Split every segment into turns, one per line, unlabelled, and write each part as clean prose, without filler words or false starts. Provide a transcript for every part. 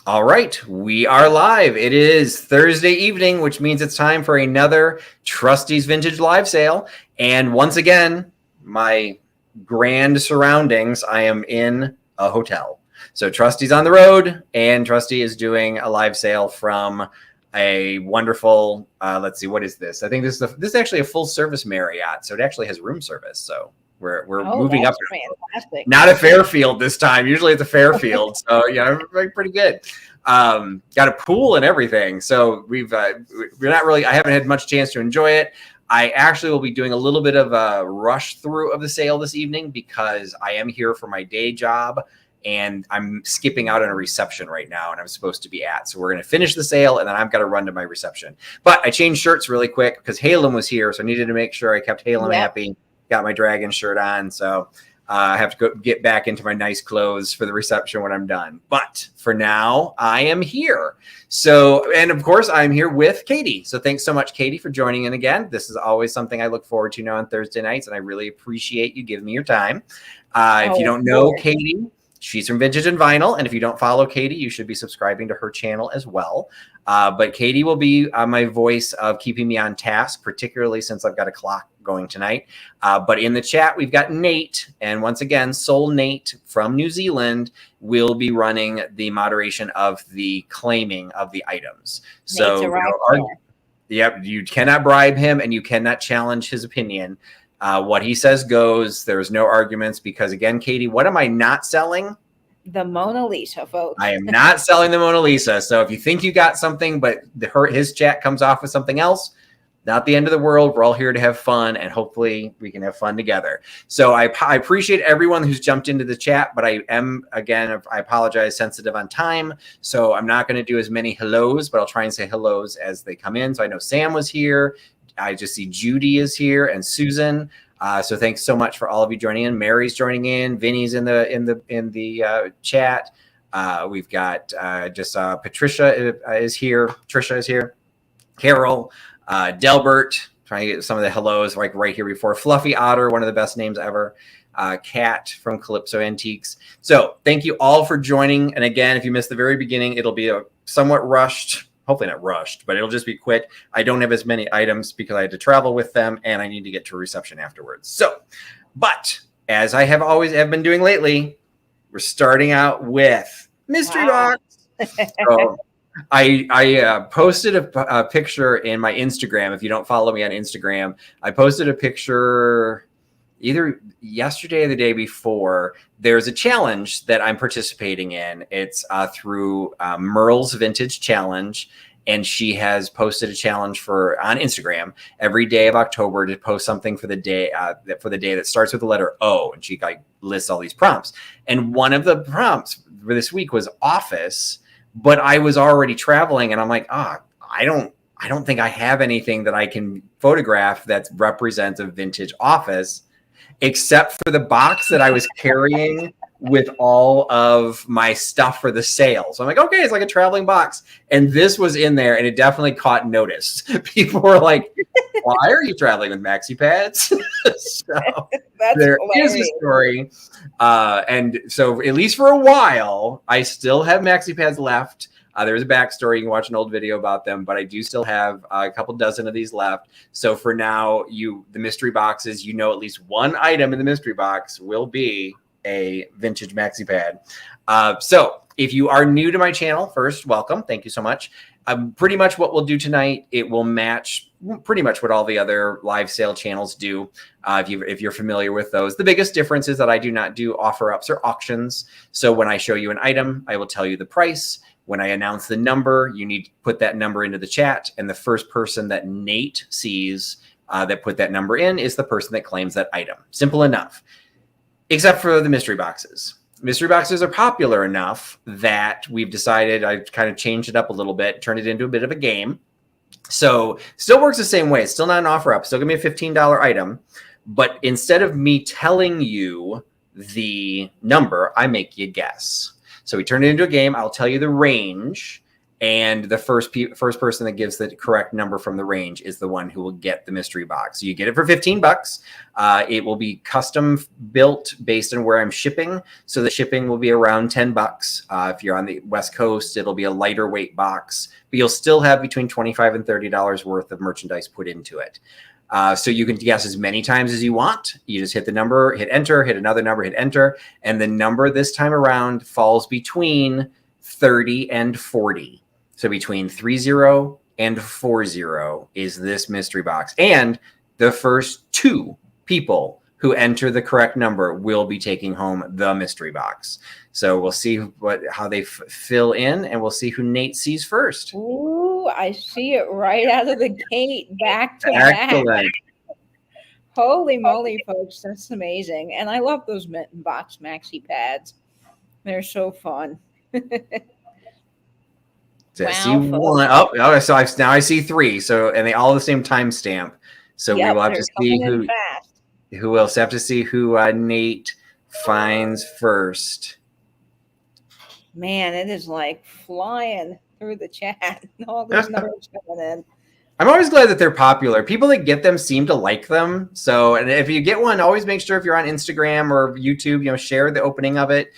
All right, we are live. It is Thursday evening, which means it's time for another Trusty's Vintage Live Sale. And once again, my grand surroundings, I am in a hotel. So Trusty's on the road, and Trusty is doing a live sale from a wonderful, let's see, what is this? I think this is actually a full service Marriott. So it actually has room service. So we're moving up.
Fantastic.
Not a Fairfield this time. Usually it's a Fairfield. So yeah, pretty good. Got a pool and everything. So we're not really, I haven't had much chance to enjoy it. I actually will be doing a little bit of a rush through of the sale this evening because I am here for my day job and I'm skipping out on a reception right now and I'm supposed to be at. So we're going to finish the sale and then I've got to run to my reception. But I changed shirts really quick because Halem was here. So I needed to make sure I kept Halem happy. Got my dragon shirt on. So I have to go get back into my nice clothes for the reception when I'm done. But for now, I am here. So, and of course, I'm here with Katie. So thanks so much, Katie, for joining in again. This is always something I look forward to now on Thursday nights, and I really appreciate you giving me your time. If you don't know Katie, she's from Vintage and Vinyl. And if you don't follow Katie, you should be subscribing to her channel as well. But Katie will be my voice of keeping me on task, particularly since I've got a clock going tonight. But in the chat, we've got Nate. And once again, Soul Nate from New Zealand will be running the moderation of the claiming of the items. So, you cannot bribe him and you cannot challenge his opinion. What he says goes. There's no arguments because, again, Katie, what am I not selling?
The Mona Lisa, folks.
I am not selling the Mona Lisa. So if you think you got something, but his chat comes off with something else, not the end of the world. We're all here to have fun, and hopefully we can have fun together. So I appreciate everyone who's jumped into the chat, but I am, again, I apologize, sensitive on time. So I'm not going to do as many hellos, but I'll try and say hellos as they come in. So I know Sam was here. I just see Judy is here and Susan. So thanks so much for all of you joining in. Mary's joining in. Vinny's in the chat. We've got Patricia is here. Trisha is here. Carol, Delbert. Trying to get some of the hellos like right here before. Fluffy Otter, one of the best names ever. Kat from Calypso Antiques. So thank you all for joining. And again, if you missed the very beginning, it'll be a somewhat rushed. Hopefully not rushed, but it'll just be quick. I don't have as many items because I had to travel with them and I need to get to a reception afterwards. So, but as I have been doing lately, we're starting out with Mystery Box. So I posted a picture in my Instagram. If you don't follow me on Instagram, I posted a picture either yesterday or the day before. There's a challenge that I'm participating in. It's through Merle's Vintage Challenge. And she has posted a challenge on Instagram every day of October to post something for the day that starts with the letter O. And she lists all these prompts. And one of the prompts for this week was office, but I was already traveling and I'm like, I don't think I have anything that I can photograph that represents a vintage office, except for the box that I was carrying with all of my stuff for the sale. So I'm like, okay, it's like a traveling box. And this was in there and it definitely caught notice. People were like, why are you traveling with maxi pads? So there is a story. And so at least for a while, I still have maxi pads left. There's a backstory. You can watch an old video about them, but I do still have a couple dozen of these left. So for now, the mystery boxes, at least one item in the mystery box will be a vintage maxi pad. So if you are new to my channel, first, welcome. Thank you so much. Pretty much what we'll do tonight, it will match pretty much what all the other live sale channels do. If you're familiar with those, the biggest difference is that I do not do offer ups or auctions. So when I show you an item, I will tell you the price. When I announce the number, you need to put that number into the chat. And the first person that Nate sees that put that number in is the person that claims that item. Simple enough. Except for the mystery boxes. Mystery boxes are popular enough that we've decided I've kind of changed it up a little bit, turned it into a bit of a game. So still works the same way. It's still not an offer up. Still going to be a $15 item. But instead of me telling you the number, I make you guess. So we turn it into a game. I'll tell you the range. And the first person that gives the correct number from the range is the one who will get the mystery box. So you get it for $15. It will be custom built based on where I'm shipping. So the shipping will be around $10. If you're on the West Coast, it'll be a lighter weight box, but you'll still have between $25 and $30 worth of merchandise put into it. So you can guess as many times as you want. You just hit the number, hit enter, hit another number, hit enter. And the number this time around falls between 30 and 40. So between 30 and 40 is this mystery box. And the first 2 people who enter the correct number will be taking home the mystery box. So we'll see how they fill in, and we'll see who Nate sees first.
Ooh, I see it right out of the gate, back to back. Holy moly, folks, that's amazing. And I love those Mitten Box maxi pads. They're so fun.
So I see one. Oh, so now I see 3. So, and they all the same timestamp. So we will have to see who else. Have to see who Nate finds first.
Man, it is like flying through the chat. All these numbers coming in.
I'm always glad that they're popular. People that get them seem to like them. So, and if you get one, always make sure if you're on Instagram or YouTube, share the opening of it.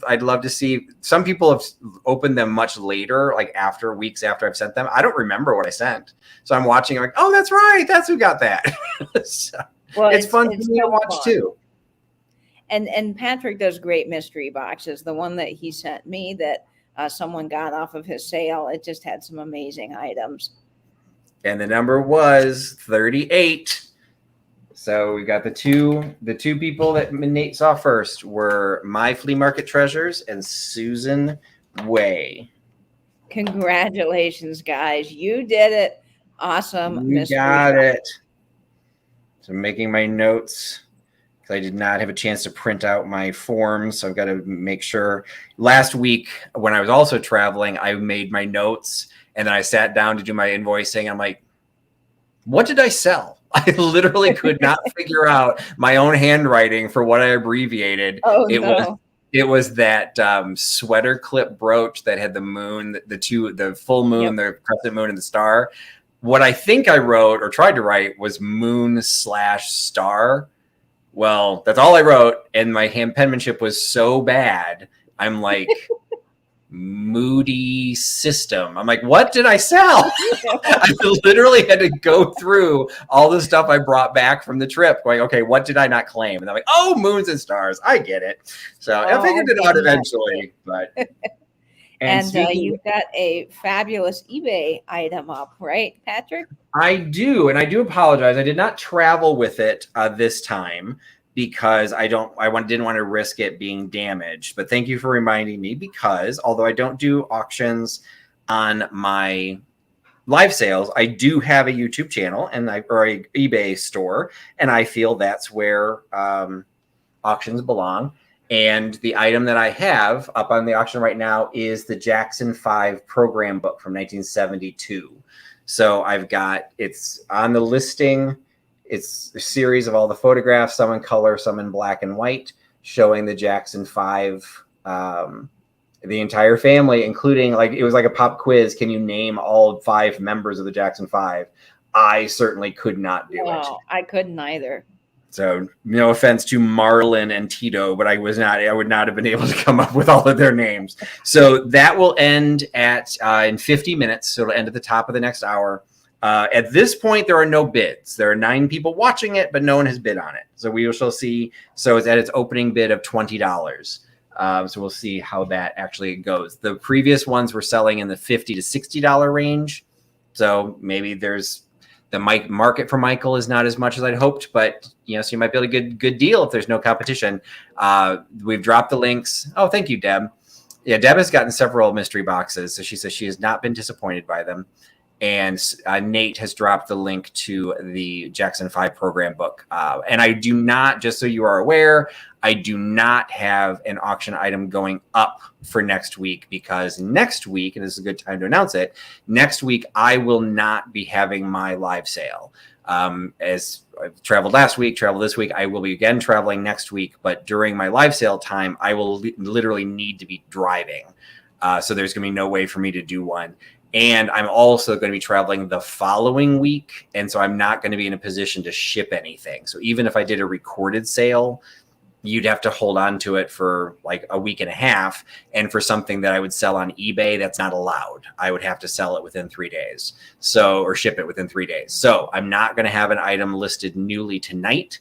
I'd love to see. Some people have opened them much later, like weeks after I've sent them. I don't remember what I sent. So I'm watching, I'm like, oh, that's right. That's who got that. So it's fun for me to watch too.
And Patrick does great mystery boxes. The one that he sent me that someone got off of his sale, it just had some amazing items.
And the number was 38. So we got the two people that Nate saw first were My Flea Market Treasures and Susan Way.
Congratulations, guys. You did it. Awesome.
You got it. So I'm making my notes because I did not have a chance to print out my forms. So I've got to make sure. Last week, when I was also traveling, I made my notes. And then I sat down to do my invoicing. I'm like, what did I sell? I literally could not figure out my own handwriting for what I abbreviated.
Oh,
It was that sweater clip brooch that had the moon, the full moon, the crescent moon, and the star. What I think I wrote or tried to write was moon/star. Well, that's all I wrote. And my penmanship was so bad. I'm like, Moody System. I'm like, what did I sell? I literally had to go through all the stuff I brought back from the trip going, okay, what did I not claim? And I'm like, oh, moons and stars. I get it. So I figured it out eventually. But
and you've got a fabulous eBay item up, right, Patrick?
I do. And I do apologize. I did not travel with it this time, because I didn't want to risk it being damaged. But thank you for reminding me, because although I don't do auctions on my live sales, I do have a YouTube channel or a eBay store, and I feel that's where auctions belong. And the item that I have up on the auction right now is the Jackson 5 program book from 1972. So it's on the listing. It's a series of all the photographs, some in color, some in black and white, showing the Jackson 5, the entire family, including, like, it was like a pop quiz. Can you name all 5 members of the Jackson 5? I certainly could not do it.
I couldn't either.
So no offense to Marlon and Tito, but I would not have been able to come up with all of their names. So that will end in 50 minutes. So it'll end at the top of the next hour. At this point, there are no bids. There are 9 people watching it, but no one has bid on it. So we shall see. So it's at its opening bid of $20. So we'll see how that actually goes. The previous ones were selling in the $50 to $60 range. So maybe the market for Michael is not as much as I'd hoped, but so you might be able to get a good deal if there's no competition. We've dropped the links. Oh, thank you, Deb. Yeah, Deb has gotten several mystery boxes. So she says she has not been disappointed by them. And Nate has dropped the link to the Jackson 5 program book. And I do not, just so you are aware, I do not have an auction item going up for next week, because next week, and this is a good time to announce it, next week I will not be having my live sale. As I've traveled last week, traveled this week, I will be again traveling next week. But during my live sale time, I will literally need to be driving. So there's going to be no way for me to do one. And I'm also going to be traveling the following week. And so I'm not going to be in a position to ship anything. So even if I did a recorded sale, you'd have to hold on to it for like a week and a half. And for something that I would sell on eBay, that's not allowed. I would have to sell it within 3 days. Or ship it within 3 days. So I'm not going to have an item listed newly tonight.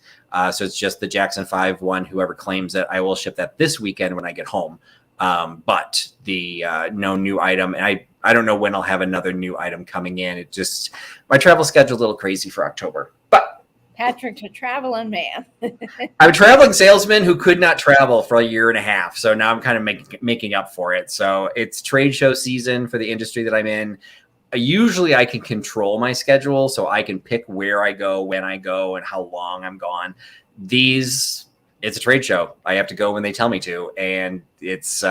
So it's just the Jackson 5 one. Whoever claims it, I will ship that this weekend when I get home. But the no new item, and I don't know when I'll have another new item coming in. It just, my travel schedule is a little crazy for October. But
Patrick's a traveling man.
I'm a traveling salesman who could not travel for a year and a half. So now I'm kind of making up for it. So it's trade show season for the industry that I'm in. Usually I can control my schedule, so I can pick where I go, when I go, and how long I'm gone. It's a trade show. I have to go when they tell me to. And it's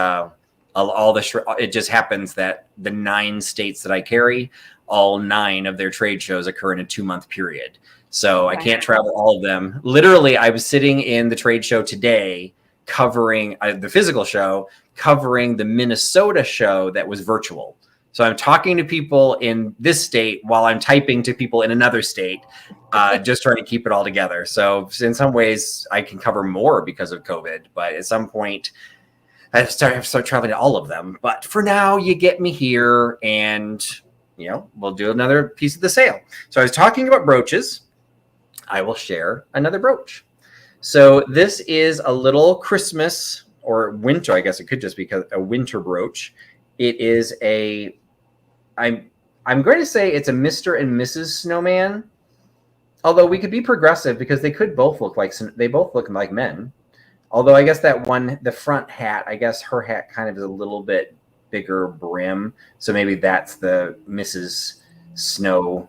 it just happens that the 9 states that I carry, all 9 of their trade shows occur in a 2-month period. So I can't travel all of them. Literally, I was sitting in the trade show today covering the physical show, covering the Minnesota show that was virtual. So I'm talking to people in this state while I'm typing to people in another state, just trying to keep it all together. So in some ways, I can cover more because of COVID. But at some point, I have to start traveling to all of them. But for now, you get me here, and we'll do another piece of the sale. So I was talking about brooches. I will share another brooch. So this is a little Christmas or winter. I guess it could just be a winter brooch. It is I'm going to say it's a Mr. and Mrs. Snowman. Although we could be progressive because they both look like men. Although I guess that one, the front hat, I guess her hat kind of is a little bit bigger brim. So maybe that's the Mrs. Snow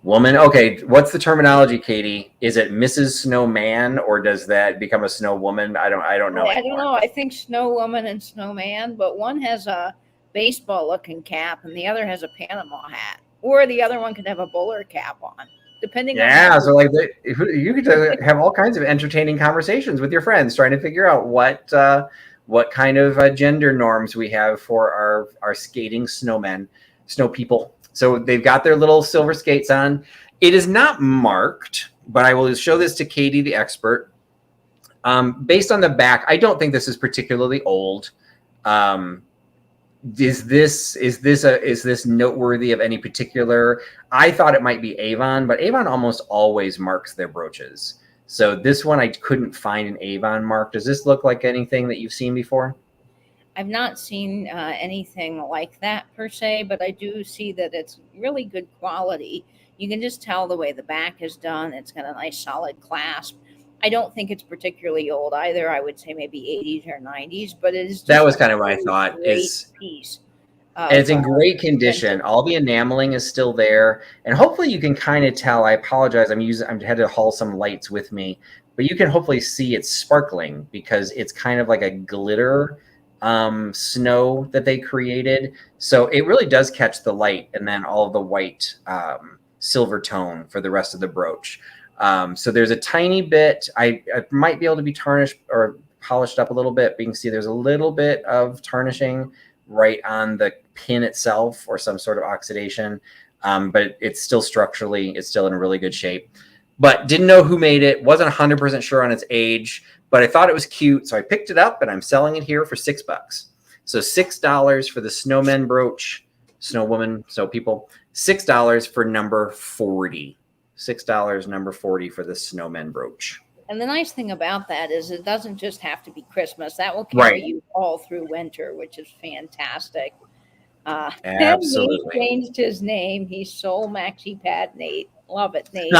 Woman. Okay, what's the terminology, Katie? Is it Mrs. Snowman, or does that become a Snow Woman? I don't know.
I don't know. I think Snow Woman and Snowman, but one has a baseball looking cap and the other has a Panama hat, or the other one could have a bowler cap on, depending on
so like you could have all kinds of entertaining conversations with your friends trying to figure out what kind of gender norms we have for our skating snowmen, snow people. So they've got their little silver skates on. It is not marked, but I will show this to Katie, the expert. Based on the back, I don't think this is particularly old. Is this noteworthy of any particular? I thought it might be Avon, but Avon almost always marks their brooches. So this one I couldn't find an Avon mark. Does this look like anything that you've seen before?
I've not seen anything like that per se, but I do see that it's really good quality. You can just tell the way the back is done. It's got a nice solid clasp. I don't think it's particularly old either. I would say maybe 80s or 90s, but it is.
That was kind of what I thought.
Piece.
And it's in great condition. All the enameling is still there, and hopefully you can kind of tell. I apologize. I had to haul some lights with me, but you can hopefully see it's sparkling because it's kind of like a glitter snow that they created. So it really does catch the light, and then all of the white silver tone for the rest of the brooch. So there's a tiny bit. I might be able to be tarnished or polished up a little bit, but you can see there's a little bit of tarnishing right on the pin itself or some sort of oxidation. But it's still structurally, it's still in a really good shape. But didn't know who made it. Wasn't 100% sure on its age, but I thought it was cute. So I picked it up and I'm selling it here for $6. So $6 for the Snowmen brooch, Snow Woman, Snow People. $6 for number 40. $6 number 40 for the Snowmen brooch.
And the nice thing about that is it doesn't just have to be Christmas. That will carry you all through winter, which is fantastic.
Absolutely.
Nate changed his name. He's Soul Maxi Pad Nate. Love it, Nate.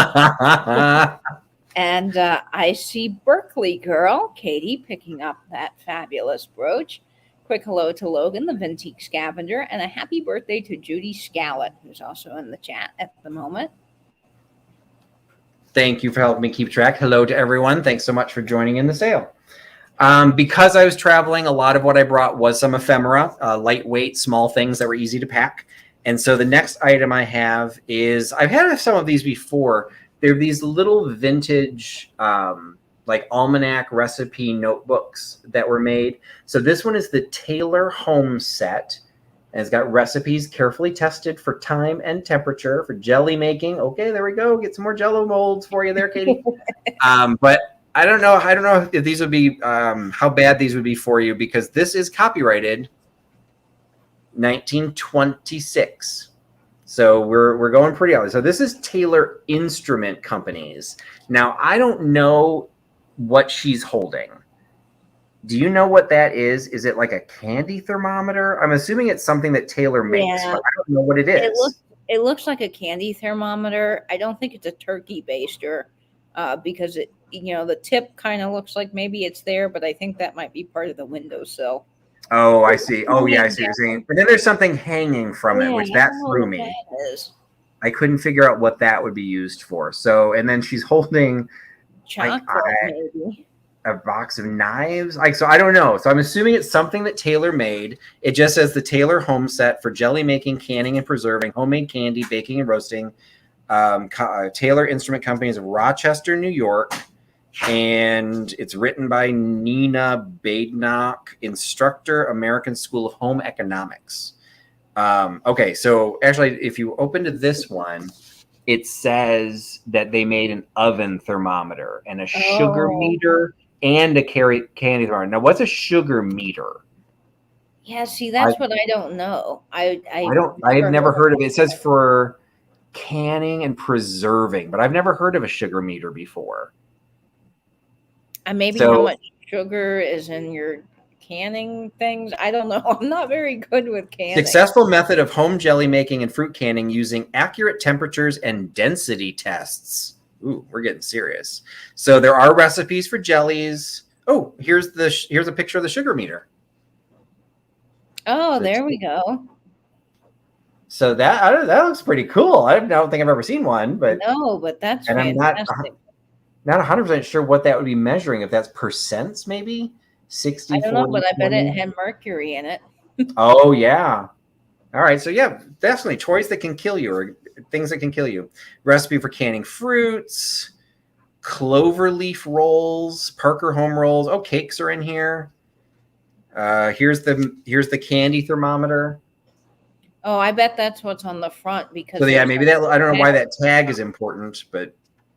And I see Berkeley girl, Katie, picking up that fabulous brooch. Quick hello to Logan, the Vintique Scavenger, and a happy birthday to Judy Scallett, who's also in the chat at the moment.
Thank you for helping me keep track. Hello to everyone. Thanks so much for joining in the sale. Because I was traveling, a lot of what I brought was some ephemera, lightweight, small things that were easy to pack. And so the next item I have is, I've had some of these before. They're these little vintage, like almanac recipe notebooks that were made. So this one is the Taylor Home Set. And it's got recipes carefully tested for time and temperature for jelly making. Okay, there we go. Get some more Jello molds for you there, Katie. But I don't know if these would be how bad these would be for you, because this is copyrighted 1926. So we're going pretty early. So this is Taylor Instrument Companies. Now I don't know what she's holding. Do you know what that is? Is it like a candy thermometer? I'm assuming it's something that Taylor makes, but I don't know what it is.
It looks like a candy thermometer. I don't think it's a turkey baster because it, the tip kind of looks like maybe it's there, but I think that might be part of the windowsill.
Oh, I see. Oh, yeah, I see what you're saying. But then there's something hanging from it, which that threw me. I couldn't figure out what that would be used for. So, and then she's holding
chocolate, maybe.
A box of knives. So I don't know. So I'm assuming it's something that Taylor made. It just says the Taylor home set for jelly making, canning, and preserving, homemade candy, baking, and roasting. Taylor Instrument Company is of Rochester, New York. And it's written by Nina Badenoch, instructor, American School of Home Economics. Okay, so actually, if you open to this one, it says that they made an oven thermometer and a sugar meter and a candy thermometer. Now, what's a sugar meter?
Yeah, see, that's what I don't know. I've
never heard of it. It says for canning and preserving, but I've never heard of a sugar meter before.
And maybe how much sugar is in your canning things. I don't know. I'm not very good with canning.
Successful method of home jelly making and fruit canning using accurate temperatures and density tests. Ooh, we're getting serious. So there are recipes for jellies. Oh, here's a picture of the sugar meter.
Oh, there we go.
So that looks pretty cool. I don't think I've ever seen one, but
no, but that's
fantastic. I'm not 100% sure what that would be measuring. If that's percents, maybe 60.
I don't know, but I bet it had mercury in it.
Oh yeah. All right. So yeah, definitely toys that can kill you or things that can kill you. Recipe for canning fruits, clover leaf rolls, Parker home rolls. Oh, cakes are in here. Here's the candy thermometer.
Oh, I bet that's what's on the front because.
So yeah, maybe that. I don't know why that tag is important, but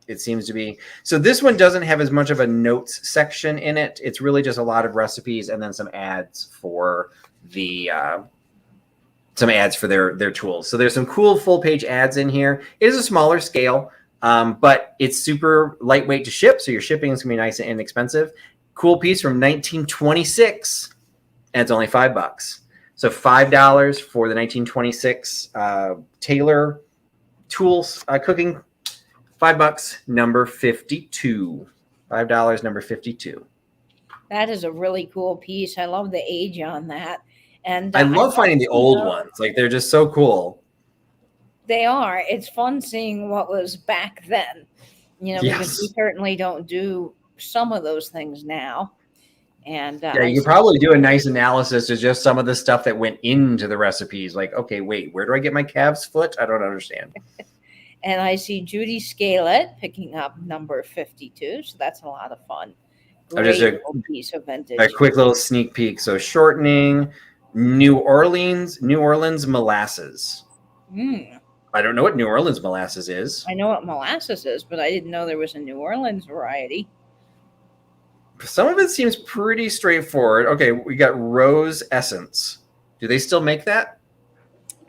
it seems to be. So this one doesn't have as much of a notes section in it. It's really just a lot of recipes and then some ads for their tools. So there's some cool full page ads in here. It is a smaller scale, but it's super lightweight to ship. So your shipping is gonna be nice and inexpensive. Cool piece from 1926, and it's only $5. So $5 for the 1926 Taylor tools cooking. $5, number 52. $5, number 52.
That is a really cool piece. I love the age on that. And
I love finding the old ones. Like, they're just so cool.
They are. It's fun seeing what was back then. Because we certainly don't do some of those things now. And
you could probably do a nice analysis of just some of the stuff that went into the recipes. Like, okay, wait, where do I get my calf's foot? I don't understand.
And I see Judy Scalet picking up number 52. So that's a lot of fun.
Just a
piece of vintage.
A quick little sneak peek. So shortening, New Orleans molasses. I don't know what New Orleans molasses is.
I know what molasses is, but I didn't know there was a New Orleans variety.
Some of it seems pretty straightforward. Okay, we got rose essence. Do they still make that?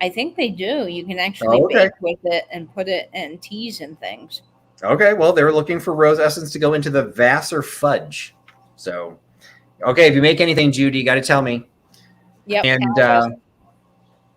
I think they do. You can actually bake with it and put it in teas and things.
Okay, well, they were looking for rose essence to go into the Vassar fudge. So, okay, if you make anything, Judy, you got to tell me.
Yep.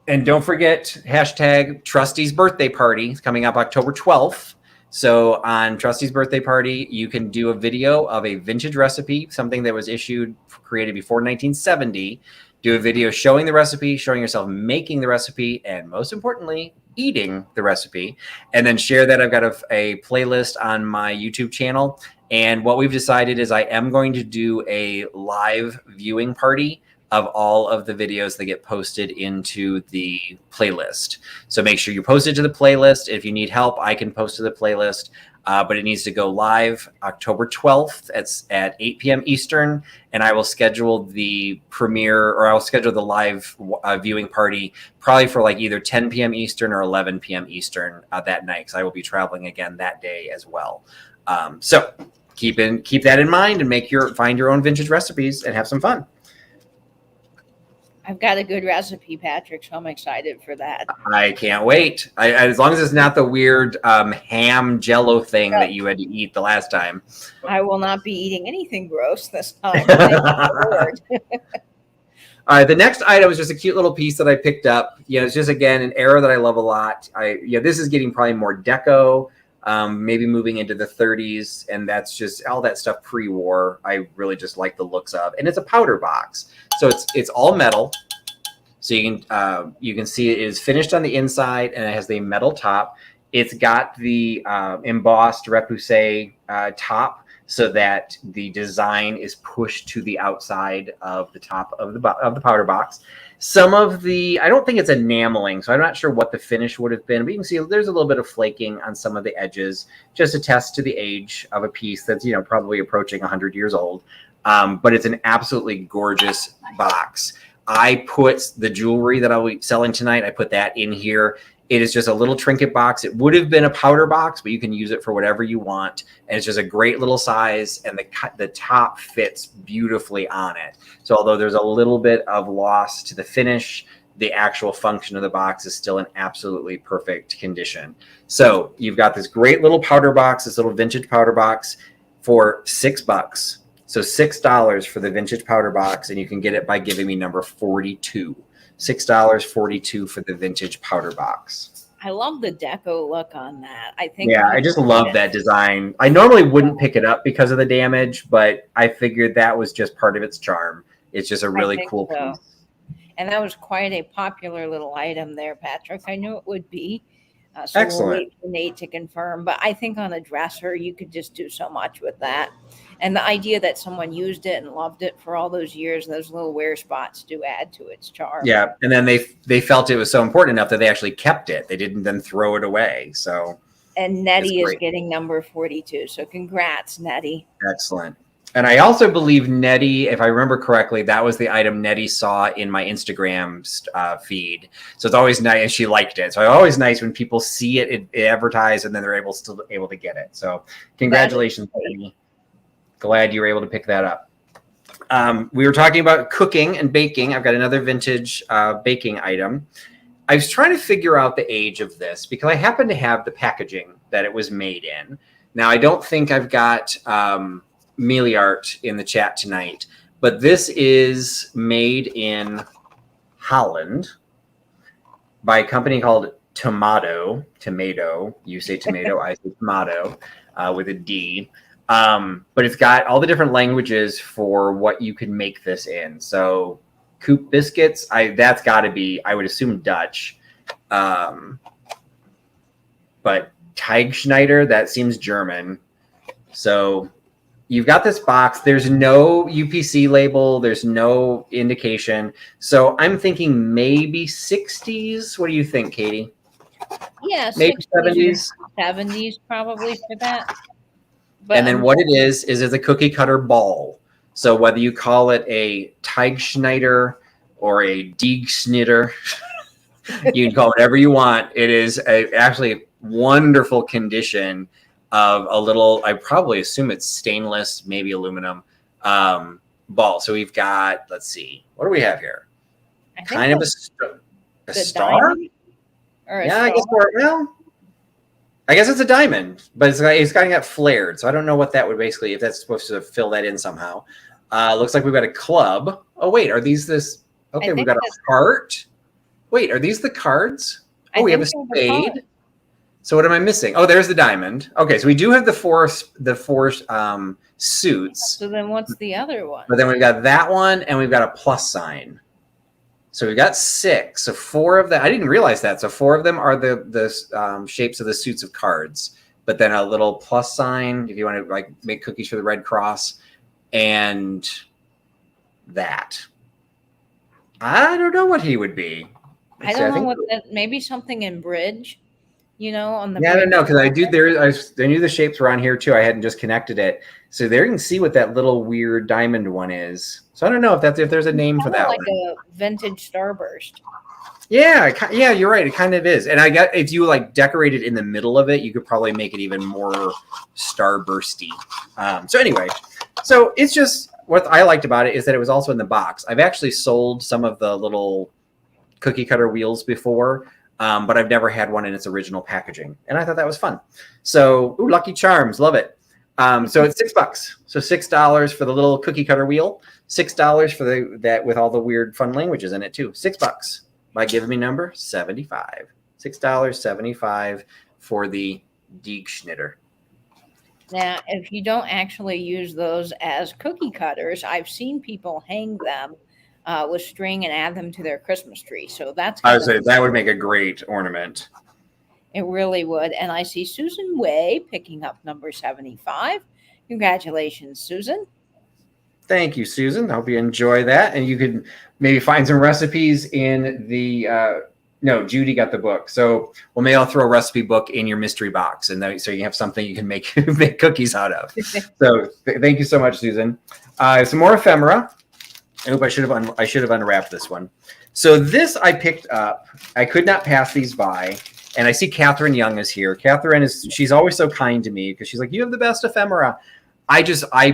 And don't forget, hashtag Trusty's birthday party. It's coming up October 12th. So on Trusty's birthday party, you can do a video of a vintage recipe, something that was created before 1970. Do a video showing the recipe, showing yourself making the recipe, and most importantly, eating the recipe. And then share that. I've got a playlist on my YouTube channel. And what we've decided is I am going to do a live viewing party of all of the videos that get posted into the playlist. So make sure you post it to the playlist. If you need help, I can post to the playlist. but it needs to go live October 12th at 8 p.m. Eastern, and I will schedule the premiere, or I'll schedule the live viewing party probably for like either 10 p.m. Eastern or 11 p.m. Eastern that night, because I will be traveling again that day as well. So keep that in mind and find your own vintage recipes and have some fun.
I've got a good recipe, Patrick, so I'm excited for that.
I can't wait. As long as it's not the weird ham jello thing that you had to eat the last time.
I will not be eating anything gross this time. All
right, the next item is just a cute little piece that I picked up. It's just, again, an era that I love a lot. This is getting probably more deco, maybe moving into the 30s, and that's just all that stuff pre-war. I really just like the looks of, and it's a powder box, so it's all metal. So you can see it is finished on the inside, and it has the metal top. It's got the embossed repoussé top, so that the design is pushed to the outside of the top of the powder box. Some of I don't think it's enameling, so I'm not sure what the finish would have been, but you can see there's a little bit of flaking on some of the edges, just to test to the age of a piece that's probably approaching 100 years old. But it's an absolutely gorgeous box. I put the jewelry that I'll be selling tonight, I put that in here. It is just a little trinket box. It would have been a powder box, but you can use it for whatever you want. And it's just a great little size, and the top fits beautifully on it. So although there's a little bit of loss to the finish, the actual function of the box is still in absolutely perfect condition. So you've got this great little powder box, this little vintage powder box for $6. So $6 for the vintage powder box, and you can get it by giving me number 42. $6.42 for the vintage powder box.
I love the deco look on that.
I just love that design. I normally wouldn't pick it up because of the damage, but I figured that was just part of its charm. It's just a really cool piece.
And that was quite a popular little item there, Patrick. I knew it would be. So
excellent.
We'll wait for Nate to confirm, but I think on a dresser you could just do so much with that. And the idea that someone used it and loved it for all those years, those little wear spots do add to its charm.
Yeah, and then they felt it was so important enough that they actually kept it. They didn't then throw it away. So,
and Nettie is getting number 42. So congrats, Nettie.
Excellent. And I also believe Nettie, if I remember correctly, that was the item Nettie saw in my Instagram feed. So it's always nice, and she liked it. So it's always nice when people see it advertised and then they're able to get it. So congratulations, Nettie. Glad you were able to pick that up. We were talking about cooking and baking. I've got another vintage baking item. I was trying to figure out the age of this because I happen to have the packaging that it was made in. Now, I don't think I've got Miliart in the chat tonight, but this is made in Holland by a company called Tomato. You say tomato, I say tomato, with a D. But it's got all the different languages for what you can make this in. So Coop biscuits, that's got to be, I would assume, Dutch. But Teigschneider, that seems German. So you've got this box. There's no UPC label. There's no indication. So I'm thinking maybe 60s. What do you think, Katie?
Yeah,
maybe 70s.
70s probably for that.
But, and then what it is it's a cookie cutter ball. So whether you call it a Teigschneider or a Diegschnitter, you can call it whatever you want. It is actually a wonderful condition of a little, I probably assume it's stainless, maybe aluminum ball. So we've got, let's see, what do we have here? Kind of a star?
Or a
yeah,
star?
I guess it's a diamond, but it's kind of got flared. So I don't know what that would basically, if that's supposed to fill that in somehow. Looks like we've got a club. Oh, wait, are these this? Okay, we've got a heart. Wait, are these the cards? Oh, we have a spade. So what am I missing? Oh, there's the diamond. Okay, so we do have the four suits.
So then what's the other one?
But then we've got that one, and we've got a plus sign. So we've got 6. So 4 of them, I didn't realize that. So 4 of them are the shapes of the suits of cards. But then a little plus sign, if you want to like make cookies for the Red Cross, and that. I don't know what he would be.
I don't know what that, maybe something in bridge. on the
Yeah, I don't
bridge.
know because I knew the shapes were on here too. I hadn't just connected it, so there you can see what that little weird diamond one is. So I don't know if there's a name for that
Like
one.
a vintage starburst.
Yeah, you're right. It kind of is. And I got if you like decorate it in the middle of it, you could probably make it even more starbursty. So anyway, so it's just what I liked about it is that it was also in the box. I've actually sold some of the little cookie cutter wheels before, but I've never had one in its original packaging, and I thought that was fun. So, Lucky Charms, love it. So it's $6. So $6 for the little cookie cutter wheel. $6 for that with all the weird fun languages in it too. $6 by giving me number 75. $6.75 for the Diegschnitter.
Now, if you don't actually use those as cookie cutters, I've seen people hang them with string and add them to their Christmas tree. So that's
I would say that would make a great ornament.
It really would. And I see Susan Way picking up number 75. Congratulations, Susan.
Thank you, Susan. I hope you enjoy that. And you could maybe find some recipes in the no, Judy got the book. So maybe I'll throw a recipe book in your mystery box, and then so you have something you can make cookies out of. So thank you so much, Susan. Some more ephemera. I hope I should have unwrapped this one. So this I picked up. I could not pass these by. And I see Catherine Young is here. Catherine she's always so kind to me because she's like, you have the best ephemera. I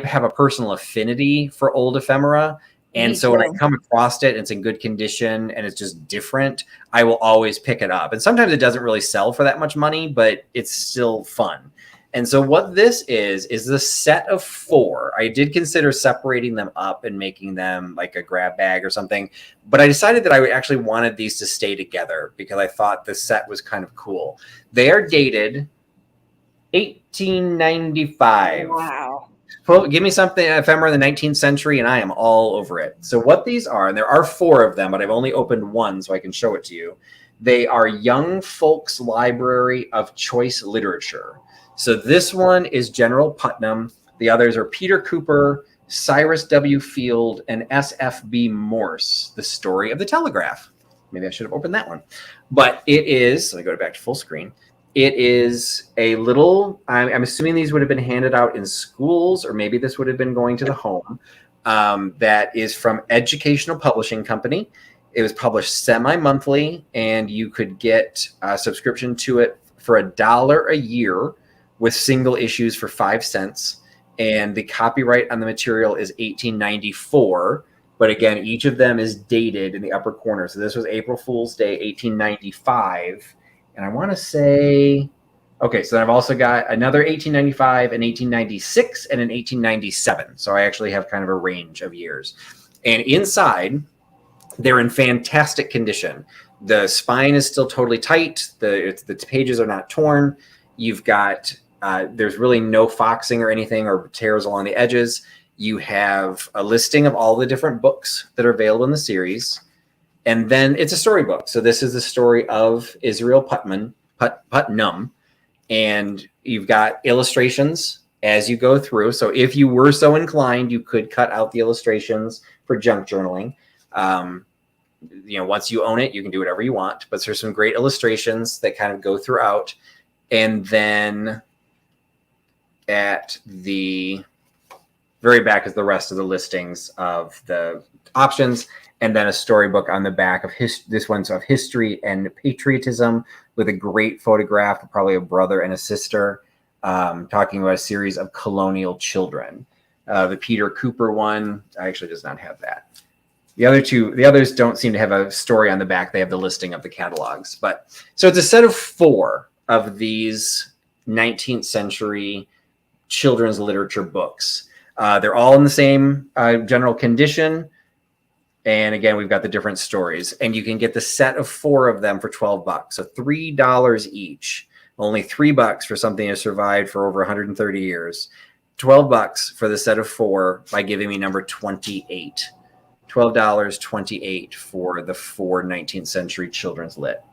have a personal affinity for old ephemera. And so when I come across it and it's in good condition and it's just different, I will always pick it up. And sometimes it doesn't really sell for that much money, but it's still fun. And so what this is the set of 4. I did consider separating them up and making them like a grab bag or something, but I decided that I actually wanted these to stay together because I thought the set was kind of cool. They are dated 1895.
Wow.
Well, give me something ephemera in the 19th century and I am all over it. So what these are, and there are 4 of them, but I've only opened one so I can show it to you. They are Young Folks Library of Choice Literature. So this one is General Putnam. The others are Peter Cooper, Cyrus W. Field, and S.F.B. Morse, The Story of the Telegraph. Maybe I should have opened that one. But it is, let me go back to full screen. It is a little, I'm assuming these would have been handed out in schools, or maybe this would have been going to the home. That is from Educational Publishing Company. It was published semi-monthly, and you could get a subscription to it for $1 a year with single issues for 5 cents. And the copyright on the material is 1894. But again, each of them is dated in the upper corner. So this was April Fool's Day, 1895. And I want to say, okay, so then I've also got another 1895, an 1896, and an 1897. So I actually have kind of a range of years. And inside, they're in fantastic condition. The spine is still totally tight. The pages are not torn. You've got, there's really no foxing or anything or tears along the edges. You have a listing of all the different books that are available in the series. And then it's a storybook. So this is the story of Israel Putnam. And you've got illustrations as you go through. So if you were so inclined, you could cut out the illustrations for junk journaling. Once you own it, you can do whatever you want. But there's some great illustrations that kind of go throughout. And then at the very back is the rest of the listings of the options. And then a storybook on the back of this one's of history and patriotism with a great photograph of probably a brother and a sister talking about a series of colonial children. The Peter Cooper one actually does not have that. The others don't seem to have a story on the back. They have the listing of the catalogs. But so it's a set of 4 of these 19th century children's literature books. They're all in the same general condition. And again, we've got the different stories, and you can get the set of 4 of them for $12. So $3 each, only $3 for something that survived for over 130 years. $12 for the set of 4 by giving me number 28. $12.28 for the 4 19th century children's lit.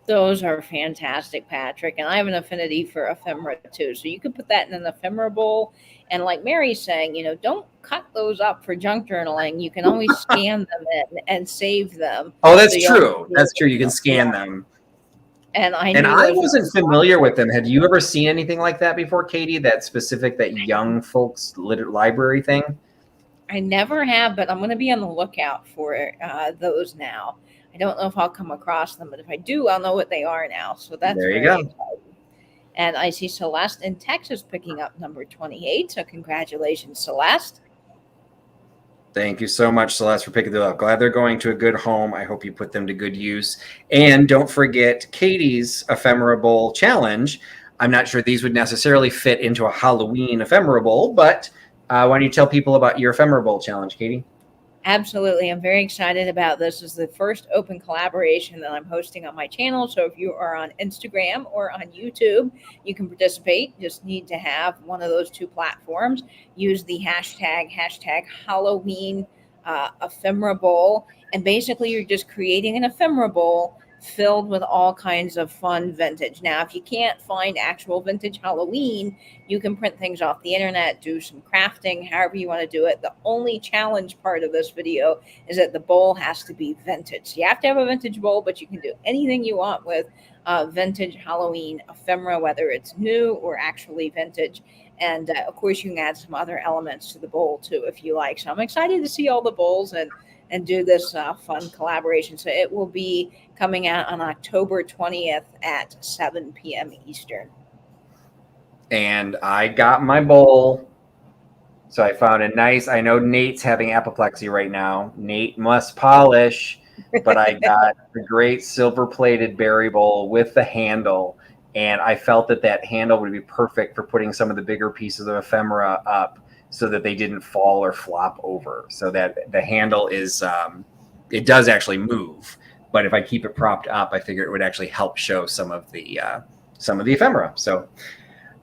Those are fantastic, Patrick. And I have an affinity for ephemera too. So you could put that in an ephemera bowl. And like Mary's saying, don't cut those up for junk journaling. You can always scan them in and save them.
Oh, that's true. That's true. You can scan them.
And I
And
knew
I
those were
wasn't familiar with them. Had you ever seen anything like that before, Katie? That young folks library thing?
I never have, but I'm going to be on the lookout for those now. I don't know if I'll come across them, but if I do, I'll know what they are now. So that's
There you
very
go.
exciting. And I see Celeste in Texas picking up number 28. So congratulations, Celeste.
Thank you so much, Celeste, for picking them up. Glad they're going to a good home. I hope you put them to good use. And don't forget Katie's Ephemera Bowl challenge. I'm not sure these would necessarily fit into a Halloween Ephemera Bowl, but why don't you tell people about your Ephemera Bowl challenge, Katie?
Absolutely. I'm very excited about this. This is the first open collaboration that I'm hosting on my channel. So if you are on Instagram or on YouTube, you can participate. Just need to have one of those two platforms. Use the hashtag Halloween ephemera bowl. And basically, you're just creating an ephemera bowl filled with all kinds of fun vintage. Now, if you can't find actual vintage Halloween, you can print things off the internet, do some crafting, however you want to do it. The only challenge part of this video is that the bowl has to be vintage. You have to have a vintage bowl, but you can do anything you want with vintage Halloween ephemera, whether it's new or actually vintage. And of course, you can add some other elements to the bowl too, if you like. So I'm excited to see all the bowls and do this fun collaboration. So it will be coming out on October 20th at 7 p.m. Eastern.
And I got my bowl. So I found a nice, I know Nate's having apoplexy right now. Nate must polish, but I got a great silver-plated berry bowl with the handle. And I felt that handle would be perfect for putting some of the bigger pieces of ephemera up so that they didn't fall or flop over. So that the handle is, it does actually move. But if I keep it propped up, I figure it would actually help show some of the ephemera. So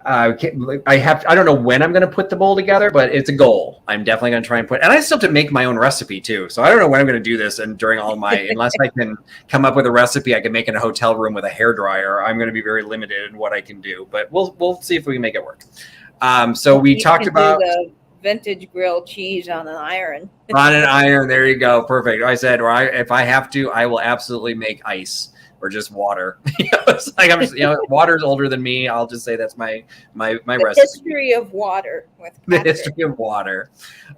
I don't know when I'm going to put the bowl together, but it's a goal. I'm definitely going to try and and I still have to make my own recipe too. So I don't know when I'm going to do this. And during all my, unless I can come up with a recipe I can make in a hotel room with a hairdryer, I'm going to be very limited in what I can do, but we'll see if we can make it work. So we talked about
the vintage grilled cheese on an iron.
On an iron. There you go. Perfect. I said, if I have to, I will absolutely make ice or just water. It's like water's older than me. I'll just say that's my recipe.
History of water with
the history of water.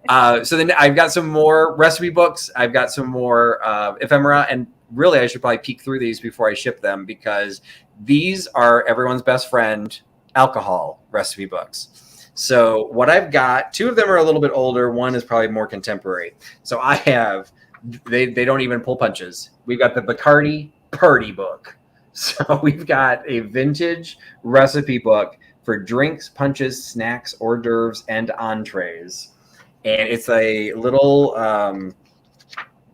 So then I've got some more recipe books. I've got some more ephemera, and really I should probably peek through these before I ship them, because these are everyone's best friend, alcohol recipe books. So what I've got, two of them are a little bit older. One is probably more contemporary. So I have, they don't even pull punches. We've got the Bacardi Party Book. So we've got a vintage recipe book for drinks, punches, snacks, hors d'oeuvres, and entrees. And it's a little,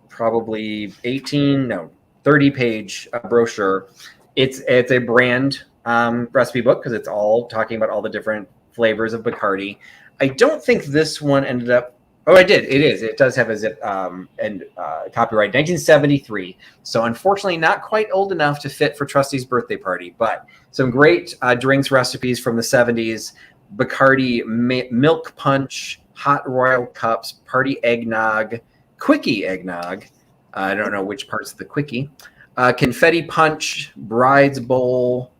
probably 30-page brochure. It's a brand recipe book because it's all talking about all the different flavors of Bacardi. I don't think this one ended up. Oh, I did. It is. It does have a zip and copyright 1973. So unfortunately, not quite old enough to fit for Trusty's birthday party. But some great drinks recipes from the 70s: Bacardi milk punch, hot royal cups, party eggnog, quickie eggnog. I don't know which parts of the quickie. Confetti punch, bride's bowl,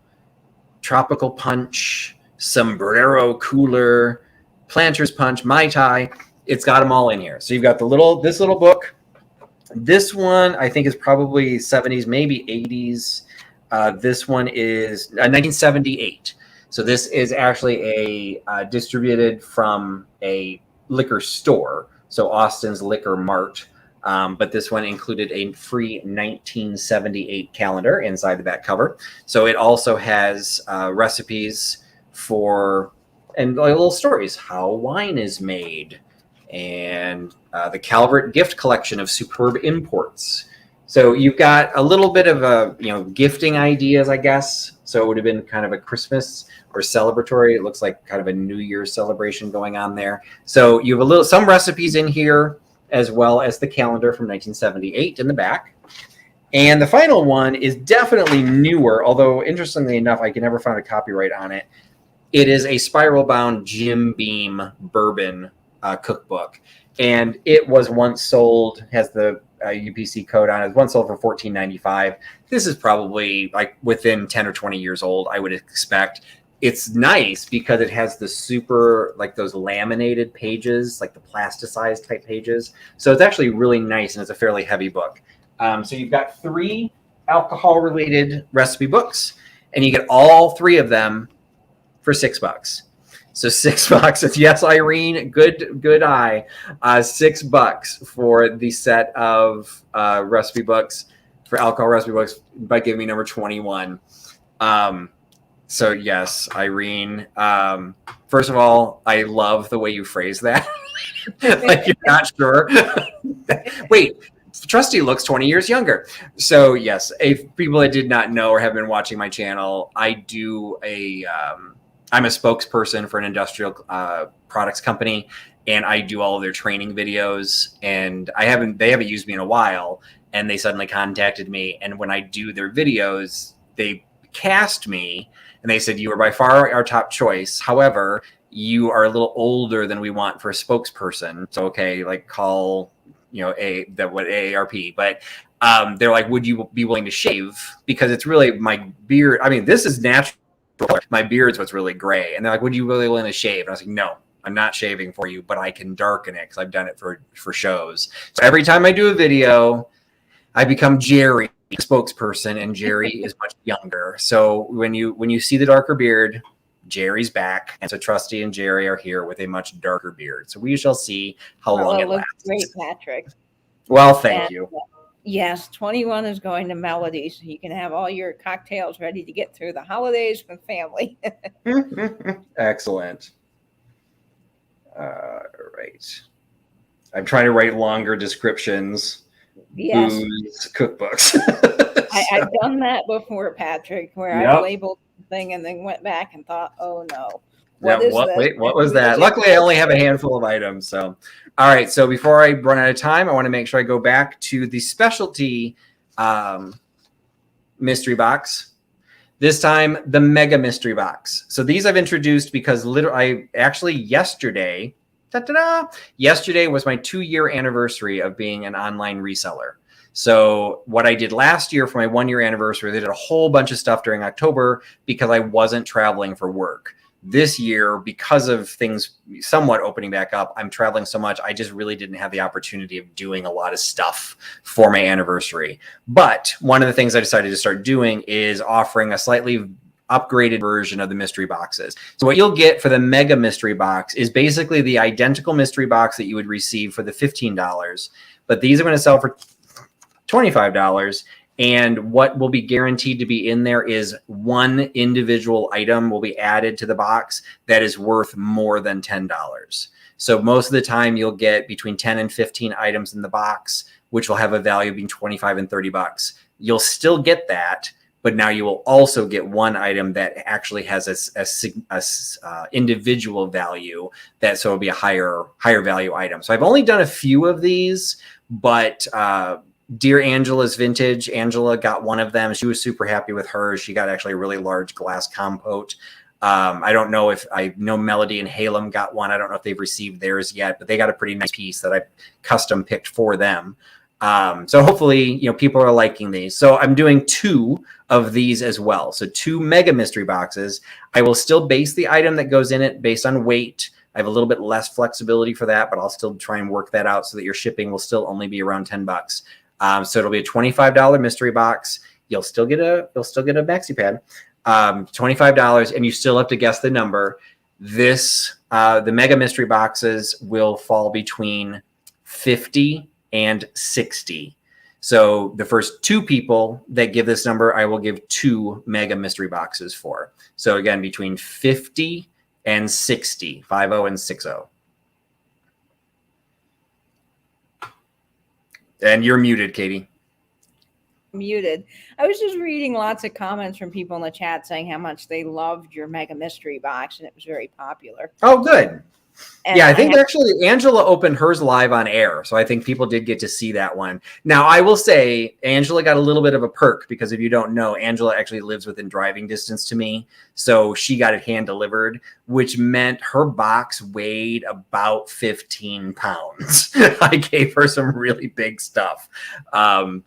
tropical punch, sombrero cooler, planter's punch, Mai Tai. It's got them all in here. So you've got this little book. This one I think is probably 70s, maybe 80s. This one is 1978. So this is actually a distributed from a liquor store. So Austin's Liquor Mart. But this one included a free 1978 calendar inside the back cover. So it also has recipes and little stories, how wine is made, and the Calvert gift collection of superb imports. So you've got a little bit of gifting ideas, I guess. So it would have been kind of a Christmas or celebratory. It looks like kind of a New Year's celebration going on there. So you have some recipes in here, as well as the calendar from 1978 in the back. And the final one is definitely newer, although interestingly enough, I can never find a copyright on it. It is a spiral-bound Jim Beam bourbon cookbook. And it was once sold, has the UPC code on it. One sold for $14.95. This is probably like within 10 or 20 years old, I would expect. It's nice because it has the super, like those laminated pages, like the plasticized type pages. So it's actually really nice, and it's a fairly heavy book. So you've got 3 alcohol-related recipe books, and you get all 3 of them for $6. So $6. Yes, Irene, good eye. $6 for the set of recipe books, for alcohol recipe books, by giving me number 21. So yes, Irene. First of all, I love the way you phrase that. Like you're not sure. Wait, Trusty looks 20 years younger. So yes, if people that did not know or have been watching my channel, I'm a spokesperson for an industrial products company, and I do all of their training videos. And they haven't used me in a while, and they suddenly contacted me. And when I do their videos, they cast me, and they said, "You are by far our top choice. However, you are a little older than we want for a spokesperson. So okay, like call, AARP." But they're like, "Would you be willing to shave? Because it's really my beard. I mean, this is natural. My beard's what's really gray." And they're like, "Would you really willing to shave?" And I was like, "No, I'm not shaving for you, but I can darken it because I've done it for shows." So every time I do a video, I become Jerry, spokesperson, and Jerry is much younger. So when you see the darker beard, Jerry's back, and so Trusty and Jerry are here with a much darker beard. So we shall see how long it lasts.
Great, Patrick.
Well, thank you.
Yes, 21 is going to Melody, so you can have all your cocktails ready to get through the holidays with family.
Excellent. Right. I'm trying to write longer descriptions.
Yes.
Booze cookbooks.
I've done that before, Patrick, where I labeled the thing and then went back and thought, oh no.
What was that? Luckily, I only have a handful of items. So, all right. So before I run out of time, I want to make sure I go back to the specialty mystery box. This time, the mega mystery box. So these I've introduced because yesterday was my 2-year anniversary of being an online reseller. So what I did last year for my 1-year anniversary, they did a whole bunch of stuff during October because I wasn't traveling for work. This year, because of things somewhat opening back up, I'm traveling so much, I just really didn't have the opportunity of doing a lot of stuff for my anniversary. But one of the things I decided to start doing is offering a slightly upgraded version of the mystery boxes. So what you'll get for the mega mystery box is basically the identical mystery box that you would receive for the $15, but these are going to sell for $25. And what will be guaranteed to be in there is one individual item will be added to the box that is worth more than $10. So most of the time you'll get between 10 and 15 items in the box, which will have a value between 25 and $30. You'll still get that, but now you will also get one item that actually has a individual value, that so it'll be a higher value item. So I've only done a few of these, but Dear Angela's Vintage, Angela got one of them. She was super happy with hers. She got actually a really large glass compote. I don't know if I know Melody and Halem got one. I don't know if they've received theirs yet, but they got a pretty nice piece that I custom picked for them. So hopefully, people are liking these. So I'm doing 2 of these as well. So 2 mega mystery boxes. I will still base the item that goes in it based on weight. I have a little bit less flexibility for that, but I'll still try and work that out so that your shipping will still only be around $10. So it'll be a $25 mystery box. You'll still get a maxi pad, $25, and you still have to guess the number. The mega mystery boxes will fall between 50 and 60. So the first 2 people that give this number, I will give 2 mega mystery boxes for. So again, between 50 and 60, 50 and 60. And you're muted, Katie.
Muted. I was just reading lots of comments from people in the chat saying how much they loved your mega mystery box, and it was very popular.
Oh, good.
And
Yeah, I think actually Angela opened hers live on air. So I think people did get to see that one. Now, I will say Angela got a little bit of a perk because if you don't know, Angela actually lives within driving distance to me. So she got it hand delivered, which meant her box weighed about 15 pounds. I gave her some really big stuff.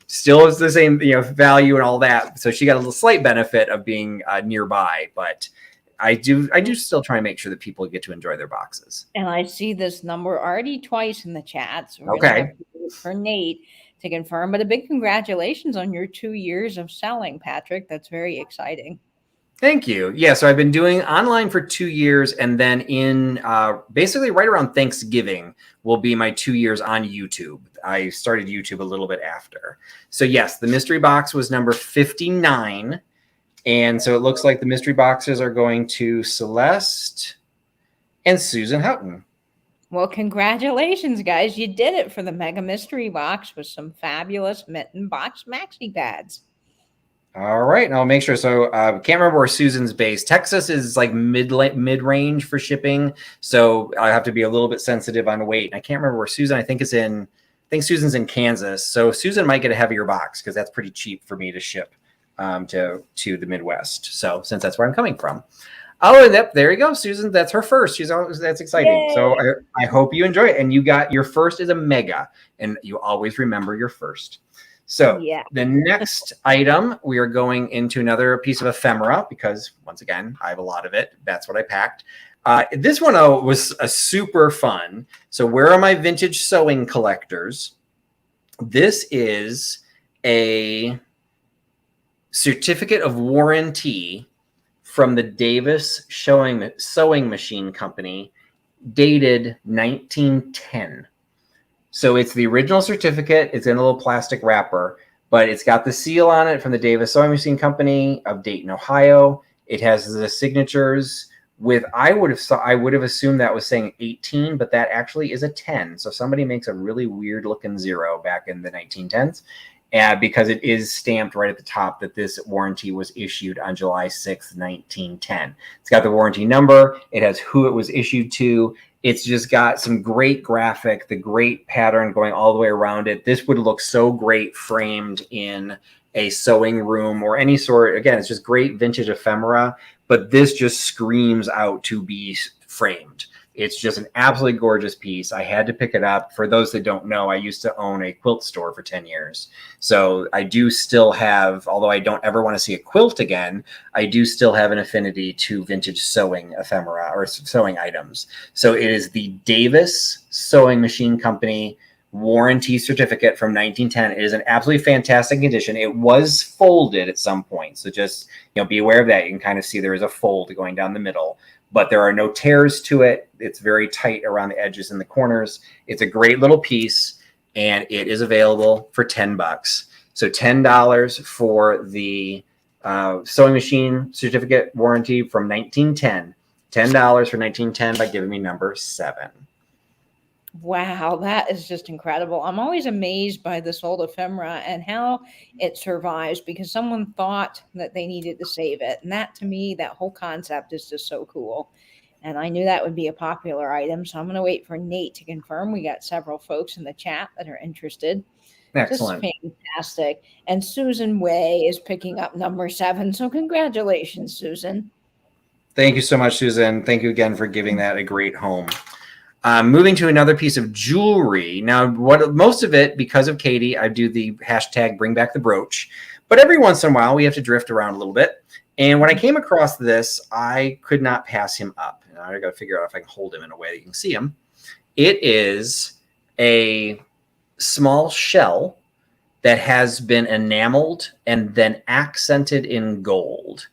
Still is the same, value and all that. So she got a little slight benefit of being nearby, but I do still try and make sure that people get to enjoy their boxes.
And I see this number already twice in the chat. So we're
Okay.
going to have to wait for Nate to confirm. But a big congratulations on your 2 years of selling, Patrick. That's very exciting.
Thank you. Yeah, so I've been doing online for 2 years, and then in basically right around Thanksgiving will be my 2 years on YouTube. I started YouTube a little bit after. So yes, the mystery box was number 59. And so it looks like the mystery boxes are going to Celeste and Susan Houghton.
Well, congratulations, guys. You did it for the Mega Mystery Box with some fabulous Mitten Box maxi pads.
All right. And I'll make sure. So can't remember where Susan's based. Texas is like mid-range for shipping. So I have to be a little bit sensitive on weight. I can't remember where Susan, I think Susan's in Kansas. So Susan might get a heavier box because that's pretty cheap for me to ship to the Midwest. So since that's where I'm coming from. Oh, and there you go, Susan. That's her first. That's exciting. Yay. So I hope you enjoy it. And you got your first is a mega, and you always remember your first. So the next item, we are going into another piece of ephemera because once again, I have a lot of it. That's what I packed. This one was a super fun. So where are my vintage sewing collectors? This is a certificate of warranty from the Davis Sewing Machine Company, dated 1910. So it's the original certificate. It's in a little plastic wrapper, but it's got the seal on it from the Davis Sewing Machine Company of Dayton, Ohio. It has the signatures with, I would have assumed that was saying 18, but that actually is a 10. So somebody makes a really weird looking 0 back in the 1910s. Because it is stamped right at the top that this warranty was issued on July 6th, 1910. It's got the warranty number. It has who it was issued to. It's just got some great graphic, the great pattern going all the way around it. This would look so great framed in a sewing room or any sort. Again, it's just great vintage ephemera, but this just screams out to be framed. It's just an absolutely gorgeous piece. I had to pick it up. For those that don't know, I used to own a quilt store for 10 years. So I do still have, although I don't ever want to see a quilt again, I do still have an affinity to vintage sewing ephemera or sewing items. So it is the Davis Sewing Machine Company warranty certificate from 1910. It is an absolutely fantastic condition. It was folded at some point. So just, be aware of that. You can kind of see there is a fold going down the middle, but there are no tears to it. It's very tight around the edges and the corners. It's a great little piece, and it is available for $10. So $10 for the sewing machine certificate warranty from 1910. $10 for 1910 by giving me number 7.
Wow, that is just incredible. I'm always amazed by this old ephemera and how it survives because someone thought that they needed to save it. And that, to me, that whole concept is just so cool. And I knew that would be a popular item. So I'm going to wait for Nate to confirm. We got several folks in the chat that are interested.
Excellent.
Just fantastic. And Susan Way is picking up number 7. So congratulations, Susan.
Thank you so much, Susan. Thank you again for giving that a great home. Moving to another piece of jewelry. Now, most of it, because of Katie, I do the hashtag bring back the brooch. But every once in a while, we have to drift around a little bit. And when I came across this, I could not pass him up. And I got to figure out if I can hold him in a way that you can see him. It is a small shell that has been enameled and then accented in gold.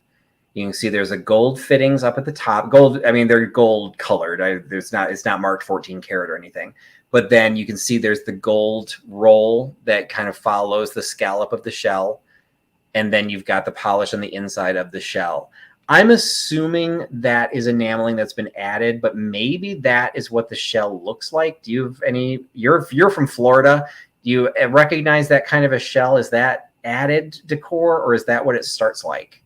You can see there's a gold fittings up at the top. Gold, I mean, they're gold colored. It's not marked 14 karat or anything. But then you can see there's the gold roll that kind of follows the scallop of the shell. And then you've got the polish on the inside of the shell. I'm assuming that is enameling that's been added, but maybe that is what the shell looks like. Do you have any, you're from Florida. Do you recognize that kind of a shell? Is that added decor or is that what it starts like?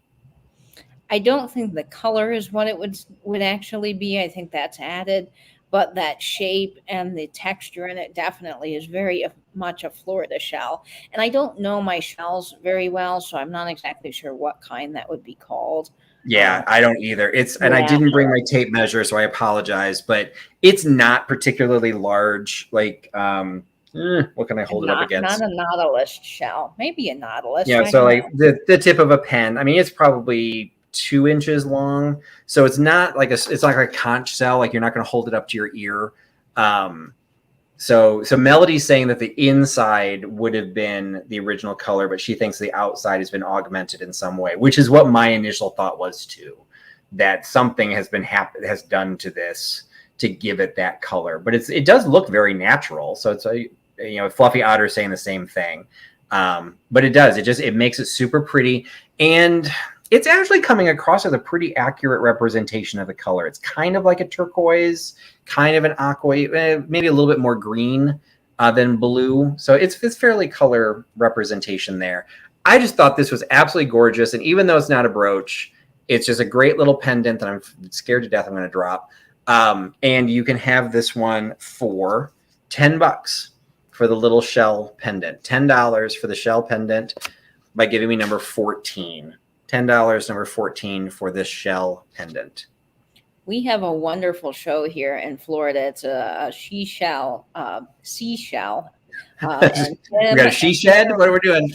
I don't think the color is what it would actually be. I think that's added. but that shape and the texture in it definitely is very much a Florida shell. And I don't know my shells very well, so I'm not exactly sure what kind that would be called.
Yeah, I don't either. And I
Yeah.
didn't bring my tape measure, so I apologize, but it's not particularly large. Like, what can I hold it up
Not
against?
a Nautilus shell, maybe a Nautilus.
Yeah,
I
so
don't
like
know.
the tip of a pen. I mean, it's probably 2 inches long, so it's not like it's like a conch shell. Like you're not going to hold it up to your ear. So Melody's saying that the inside would have been the original color, but she thinks the outside has been augmented in some way, which is what my initial thought was too. That something has done to this to give it that color, but it does look very natural. So it's Fluffy Otter saying the same thing. But it makes it super pretty, and it's actually coming across as a pretty accurate representation of the color. It's kind of like a turquoise, kind of an aqua, maybe a little bit more green than blue. So it's fairly color representation there. I just thought this was absolutely gorgeous, and even though it's not a brooch, it's just a great little pendant that I'm scared to death I'm going to drop. And you can have this one for $10 for the little shell pendant. $10 for the shell pendant by giving me number 14. $10, number 14 for this shell pendant.
We have a wonderful show here in Florida. It's a seashell.
We got a she shed. What are we doing?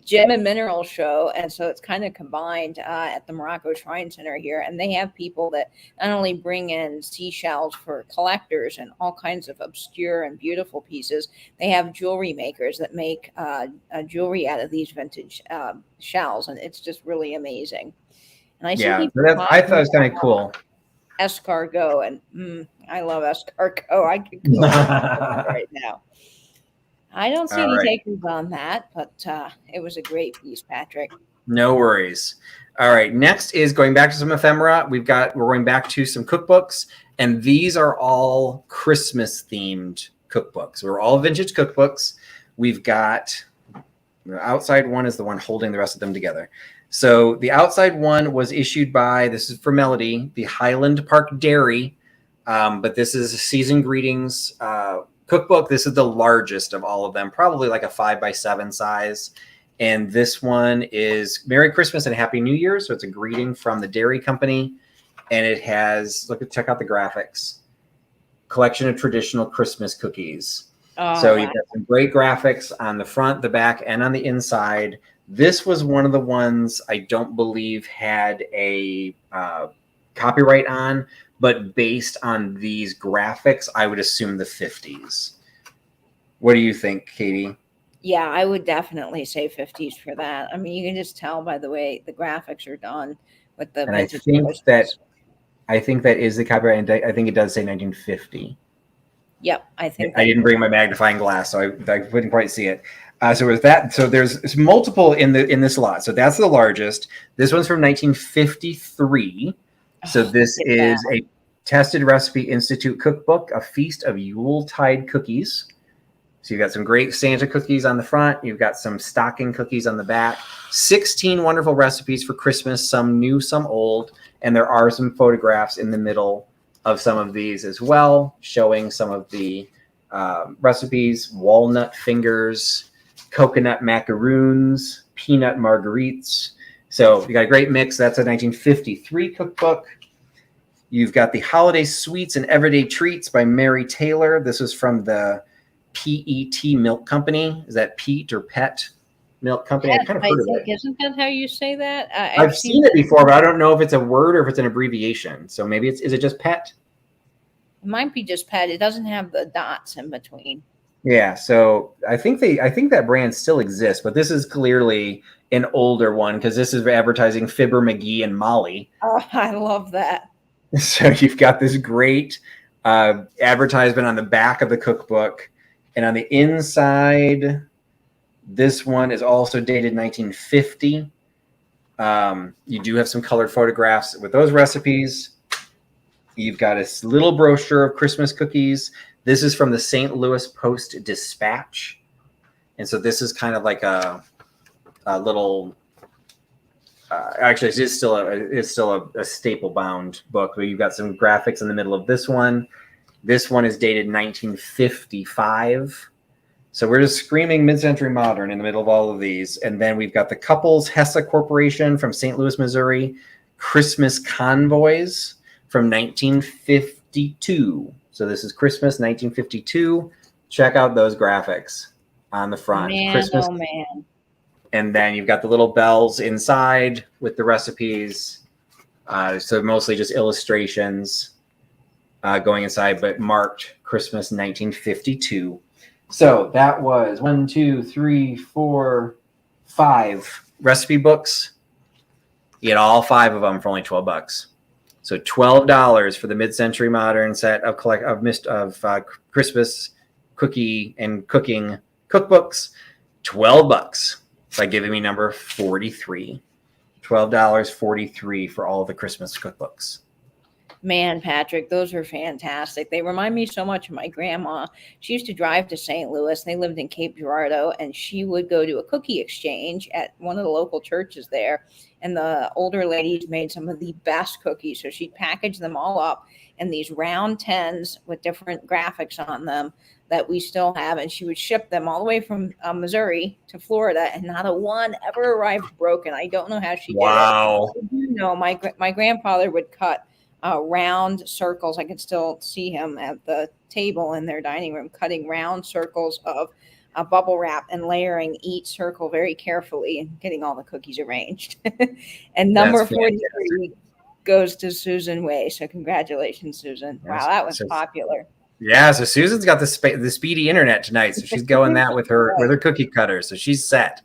Gem and mineral show, and so it's kind of combined at the Morocco Shrine Center here, and they have people that not only bring in seashells for collectors and all kinds of obscure and beautiful pieces, they have jewelry makers that make jewelry out of these vintage shells, and it's just really amazing. And I see people
I thought it was kind of cool.
Escargot, and I love escargot. I could go right now. I don't see any takers on that, but it was a great piece, Patrick.
No worries. All right. Next is going back to some ephemera. We're going back to some cookbooks, and these are all Christmas themed cookbooks. We're all vintage cookbooks. We've got the outside one is the one holding the rest of them together. So the outside one was issued by, this is for Melody, the Highland Park Dairy, but this is a Season Greetings cookbook. This is the largest of all of them, probably like a 5x7 size. And this one is Merry Christmas and Happy New Year. So it's a greeting from the dairy company. And it has, check out the graphics. Collection of traditional Christmas cookies. So you've got some great graphics on the front, the back, and on the inside. This was one of the ones I don't believe had a copyright on, but based on these graphics, I would assume the 50s. What do you think, Katie?
Yeah, I would definitely say 50s for that. I mean, you can just tell by the way the graphics are done with the.
And I think that is the copyright, and I think it does say 1950.
Yep, I think.
I didn't bring my magnifying glass, so I couldn't quite see it. So with that, so there's multiple in this lot. So that's the largest. This one's from 1953. So this is a Tested Recipe Institute cookbook, A Feast of Yuletide Cookies. So you've got some great Santa cookies on the front. You've got some stocking cookies on the back. 16 wonderful recipes for Christmas, some new, some old. And there are some photographs in the middle of some of these as well, showing some of the recipes: walnut fingers, coconut macaroons, peanut marguerites. So you got a great mix. That's a 1953 cookbook. You've got the Holiday Sweets and Everyday Treats by Mary Taylor. This is from the PET Milk Company. Is that Pete or Pet Milk Company?
I've kind of heard of it. Isn't that how you say that?
I've seen it before, but I don't know if it's a word or if it's an abbreviation. So maybe is it just Pet?
It might be just Pet. It doesn't have the dots in between.
Yeah, so I think that brand still exists, but this is clearly an older one because this is advertising Fibber McGee and Molly.
Oh, I love that.
So you've got this great advertisement on the back of the cookbook, and on the inside, this one is also dated 1950. You do have some colored photographs with those recipes. You've got a little brochure of Christmas cookies. This is from the St. Louis Post-Dispatch. And so this is kind of like a little, actually it's still a staple bound book, but you've got some graphics in the middle of this one. This one is dated 1955. So we're just screaming mid-century modern in the middle of all of these. And then we've got the Couples Hesse Corporation from St. Louis, Missouri. Christmas Convoys from 1952. So this is Christmas 1952. Check out those graphics on the front.
Man,
Christmas.
oh man.
And then you've got the little bells inside with the recipes. So mostly just illustrations going inside, but marked Christmas 1952. So that was 1, 2, 3, 4, 5 recipe books. You get all 5 of them for only $12. So $12 for the mid-century modern set of Christmas cookie and cooking cookbooks. $12 by giving me number 43. $12.43 for all the Christmas cookbooks.
Man, Patrick, those are fantastic. They remind me so much of my grandma. She used to drive to St. Louis. They lived in Cape Girardeau, and she would go to a cookie exchange at one of the local churches there. And the older ladies made some of the best cookies. So she'd package them all up in these round tins with different graphics on them that we still have. And she would ship them all the way from Missouri to Florida, and not a one ever arrived broken. I don't know how she did it.
Wow.
You know, my grandfather would cut round circles. I could still see him at the table in their dining room cutting round circles of bubble wrap and layering each circle very carefully and getting all the cookies arranged. And number 43 goes to Susan Way. So congratulations, Susan. Yes. Wow, that was popular.
Yeah, so Susan's got the speedy internet tonight, so she's going that with her cookie cutter, so she's set.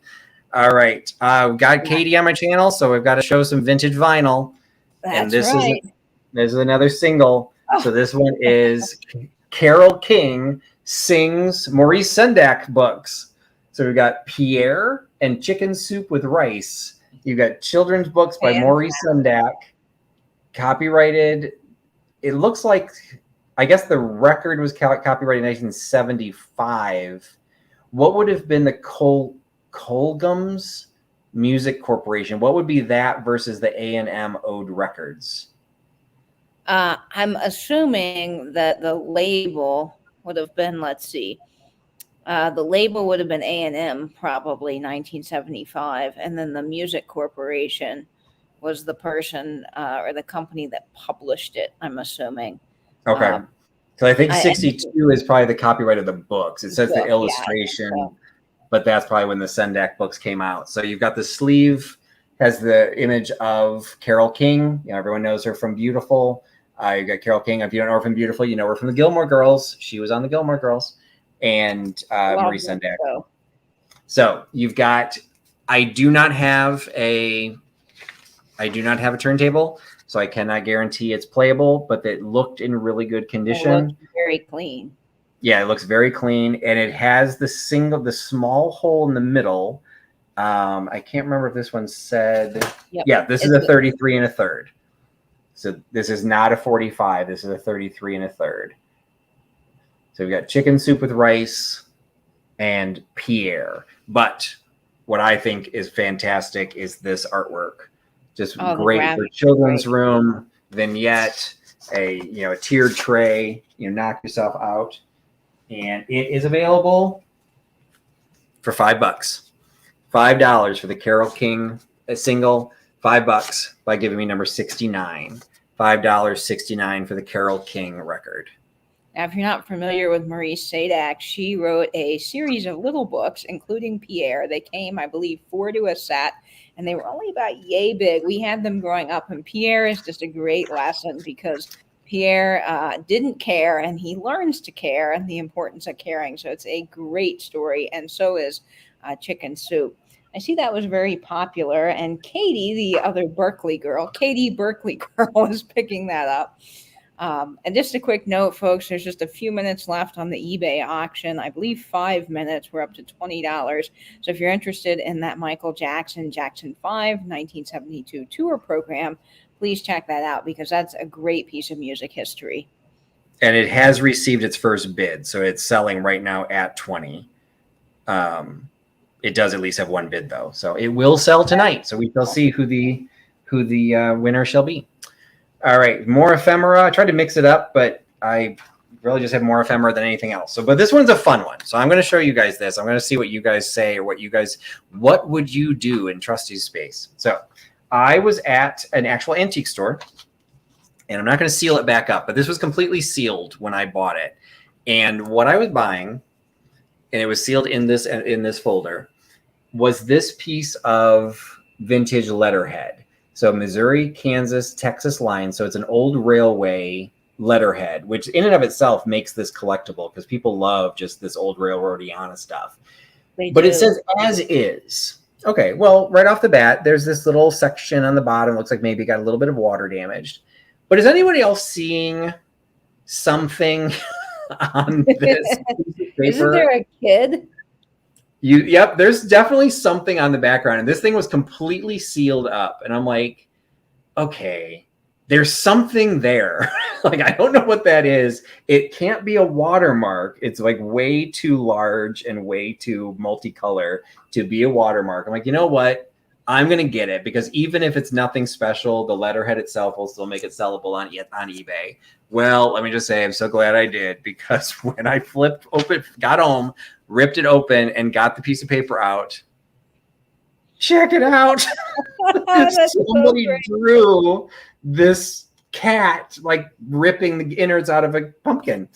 All right, we've got Katie on my channel, so we've got to show some vintage vinyl.
That's right.
This is another single. Oh. So this one is Carole King sings Maurice Sendak books. So we've got Pierre and Chicken Soup with Rice. You've got children's books by Maurice Sendak, copyrighted. It looks like, I guess the record was copyrighted in 1975. What would have been the Colgums Music Corporation? What would be that versus the A&M Ode Records?
I'm assuming that the label would have been, let's see, the label would have been A&M, probably 1975. And then the Music Corporation was the person or the company that published it, I'm assuming.
Okay. So I think 62 is probably the copyright of the books. It says the illustration, but that's probably when the Sendak books came out. So you've got the sleeve, has the image of Carole King. You know, everyone knows her from Beautiful. You got Carole King. If you don't know her from Beautiful, you know her from the Gilmore Girls. She was on the Gilmore Girls. And Maurice Sendak. So you've got, I do not have a turntable, so I cannot guarantee it's playable, but it looked in really good condition.
It looked very clean.
Yeah, it looks very clean, and it has the small hole in the middle. I can't remember if this one said. Yep. Yeah, this is a 33 1/3. So this is not a 45. This is a 33 1/3. So we've got Chicken Soup with Rice and Pierre. But what I think is fantastic is this artwork. Just great for children's room, vignette, a tiered tray, knock yourself out. And it is available for $5. $5 for the Carole King single, $5 by giving me number 69. $5.69 for the Carole King record.
Now, if you're not familiar with Maurice Sendak, she wrote a series of little books, including Pierre. They came, I believe, 4 to a set, and they were only about yay big. We had them growing up, and Pierre is just a great lesson because Pierre didn't care, and he learns to care and the importance of caring. So it's a great story, and so is Chicken Soup. I see that was very popular, and Katie, the other Berkeley girl, is picking that up. And just a quick note, folks, there's just a few minutes left on the eBay auction. I believe 5 minutes. We're up to $20. So if you're interested in that Michael Jackson 5, 1972 tour program, please check that out because that's a great piece of music history.
And it has received its first bid. So it's selling right now at 20. It does at least have one bid, though. So it will sell tonight. So we shall see who the winner shall be. All right, more ephemera. I tried to mix it up, but I really just have more ephemera than anything else. So, but this one's a fun one. So I'm going to show you guys this. I'm going to see what you guys say, or what would you do in Trusty's space? So I was at an actual antique store, and I'm not going to seal it back up, but this was completely sealed when I bought it. And what I was buying, and it was sealed in this folder, was this piece of vintage letterhead. So Missouri, Kansas, Texas line. So it's an old railway letterhead, which in and of itself makes this collectible because people love just this old railroadiana stuff. But it says as is. Okay, well, right off the bat, there's this little section on the bottom. Looks like maybe got a little bit of water damaged. But is anybody else seeing something on this piece of paper?
Isn't there a kid?
Yep, there's definitely something on the background. And this thing was completely sealed up. And I'm like, okay, there's something there. Like, I don't know what that is. It can't be a watermark. It's like way too large and way too multicolor to be a watermark. I'm like, you know what? I'm going to get it, because even if it's nothing special, the letterhead itself will still make it sellable on eBay. Well, let me just say, I'm so glad I did, because when I got home, ripped it open, and got the piece of paper out, check it out. Somebody drew this cat like ripping the innards out of a pumpkin.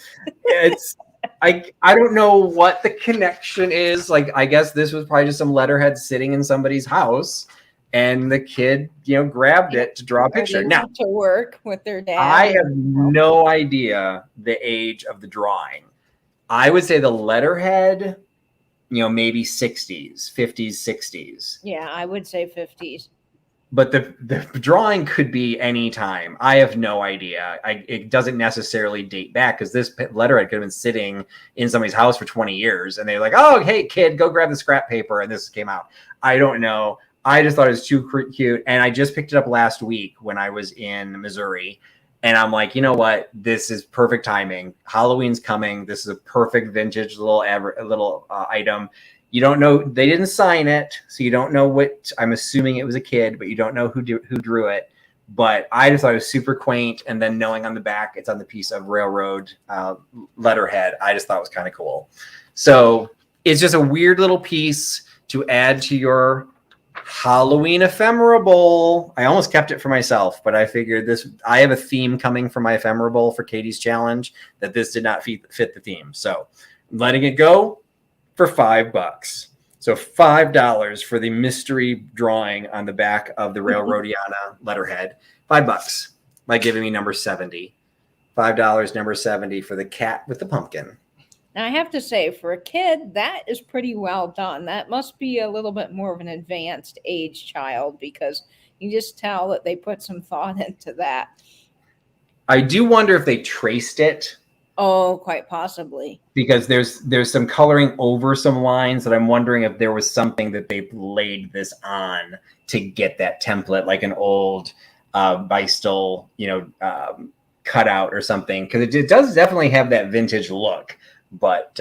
It's I don't know what the connection is. Like, I guess this was probably just some letterhead sitting in somebody's house, and the kid, grabbed it to draw a picture. Now,
to work with their dad.
I have no idea the age of the drawing. I would say the letterhead, maybe 60s, 50s, 60s.
Yeah, I would say 50s.
But the drawing could be any time. I have no idea. It doesn't necessarily date back, because this letterhead could have been sitting in somebody's house for 20 years. And they're like, oh, hey, kid, go grab the scrap paper. And this came out. I don't know. I just thought it was too cute. And I just picked it up last week when I was in Missouri. And I'm like, you know what? This is perfect timing. Halloween's coming. This is a perfect vintage little item. You don't know, they didn't sign it, so you don't know what. I'm assuming it was a kid, but you don't know who drew it. But I just thought it was super quaint, and then knowing on the back it's on the piece of railroad letterhead, I just thought it was kind of cool. So it's just a weird little piece to add to your Halloween ephemera bowl. I almost kept it for myself, but I figured I have a theme coming for my ephemera bowl for Katie's challenge that this did not fit the theme. So I'm letting it go for $5. So $5 for the mystery drawing on the back of the railroadiana letterhead. $5 by giving me number 70. $5, number 70 for the cat with the pumpkin.
Now, I have to say, for a kid, that is pretty well done. That must be a little bit more of an advanced age child, because you just tell that they put some thought into that.
I do wonder if they traced it.
Oh, quite possibly. Because
there's some coloring over some lines that I'm wondering if there was something that they laid this on to get that template, like an old Beistel, cutout or something. Because it does definitely have that vintage look. But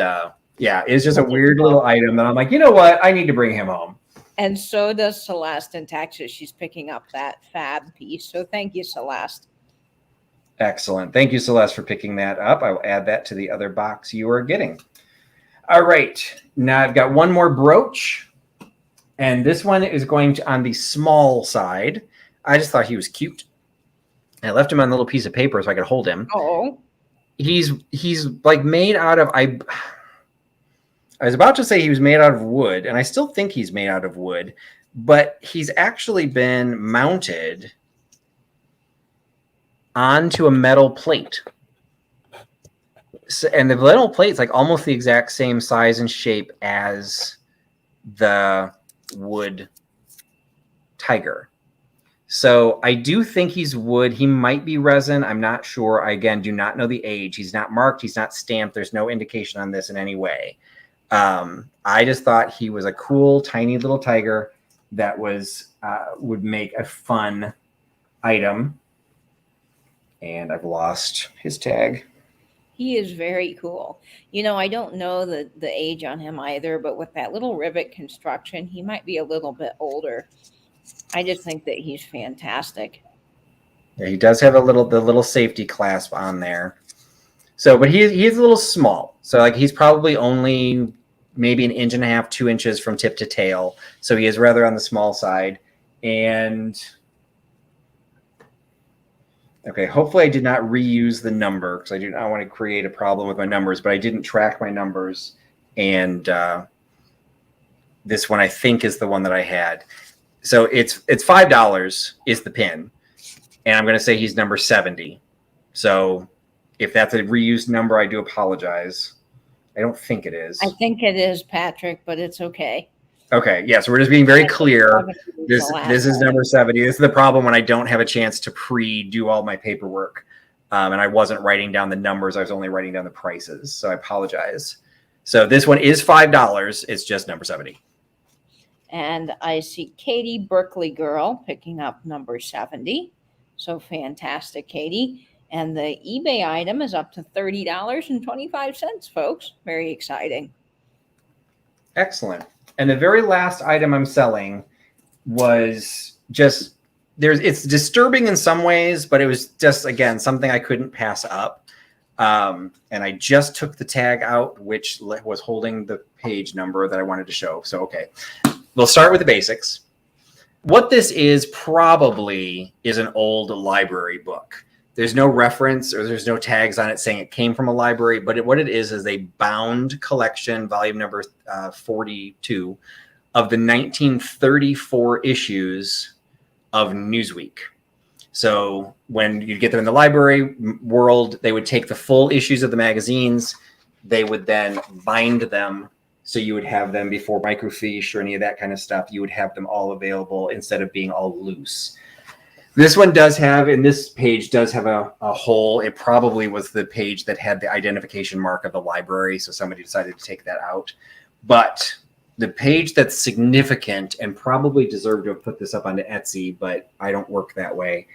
yeah, it's just a weird little item that I'm like, you know what? I need to bring him home.
And so does Celeste in Texas. She's picking up that fab piece. So thank you, Celeste.
Excellent. Thank you, Celeste, for picking that up. I will add that to the other box you are getting. All right. Now I've got one more brooch, and this one is going to on the small side. I just thought he was cute. I left him on a little piece of paper so I could hold him.
Oh.
He's like made out of, I was about to say he was made out of wood, and I still think he's made out of wood, but he's actually been mounted onto a metal plate. So, and the metal plate's like almost the exact same size and shape as the wood tiger. So I do think he's wood. He might be resin. I'm not sure. I, again, do not know the age. He's not marked. He's not stamped. There's no indication on this in any way. I just thought he was a cool, tiny little tiger that would make a fun item. And I've lost his tag.
He is very cool. I don't know the age on him either, but with that little rivet construction, he might be a little bit older. I just think that he's fantastic.
Yeah, he does have the little safety clasp on there. So, but he's a little small. So like he's probably only maybe 1.5 inches, 2 inches from tip to tail. So he is rather on the small side. And okay, hopefully I did not reuse the number because I do not want to create a problem with my numbers, but I didn't track my numbers. And this one I think is the one that I had. So it's $5 is the pin. And I'm going to say he's number 70. So if that's a reused number, I do apologize. I don't think it is.
I think it is, Patrick, but it's okay.
Okay, yeah, so we're just being very clear. This is number 70. This is the problem when I don't have a chance to pre-do all my paperwork. And I wasn't writing down the numbers. I was only writing down the prices. So I apologize. So this one is $5. It's just number 70.
And I see Katie Berkeley Girl picking up number 70. So fantastic, Katie. And the eBay item is up to $30.25, folks. Very exciting.
Excellent. And the very last item I'm selling was just it's disturbing in some ways, but it was just, again, something I couldn't pass up. And I just took the tag out, which was holding the page number that I wanted to show. So, okay, we'll start with the basics. What this is probably is an old library book. There's no reference or there's no tags on it saying it came from a library, but what it is a bound collection, volume number 42 of the 1934 issues of Newsweek. So when you get them in the library world, they would take the full issues of the magazines. They would then bind them. So you would have them before microfiche or any of that kind of stuff. You would have them all available instead of being all loose. This one does have, and this page does have a hole. It probably was the page that had the identification mark of the library, so somebody decided to take that out. But the page that's significant and probably deserved to have put this up onto Etsy, but I don't work that way,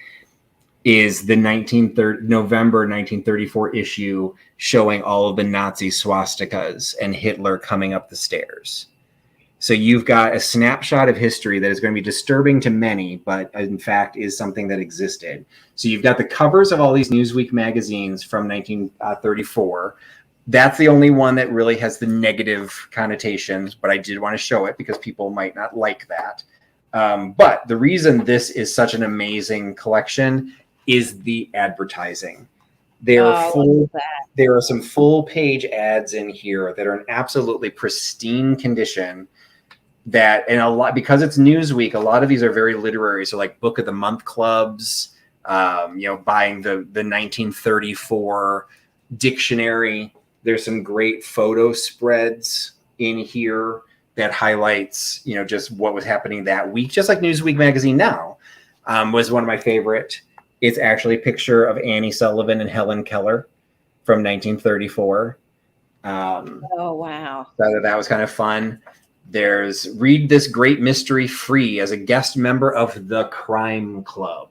is the November 1934 issue showing all of the Nazi swastikas and Hitler coming up the stairs. So you've got a snapshot of history that is going to be disturbing to many, but in fact is something that existed. So you've got the covers of all these Newsweek magazines from 1934. That's the only one that really has the negative connotations, but I did want to show it because people might not like that. But the reason this is such an amazing collection is the advertising. There are some full page ads in here that are in absolutely pristine condition. And a lot, because it's Newsweek, a lot of these are very literary. So like Book of the Month clubs, buying the 1934 dictionary. There's some great photo spreads in here that highlights, just what was happening that week. Just like Newsweek magazine now was one of my favorite. It's actually a picture of Annie Sullivan and Helen Keller from 1934.
Oh, wow.
So that was kind of fun. There's read this great mystery free as a guest member of the Crime Club.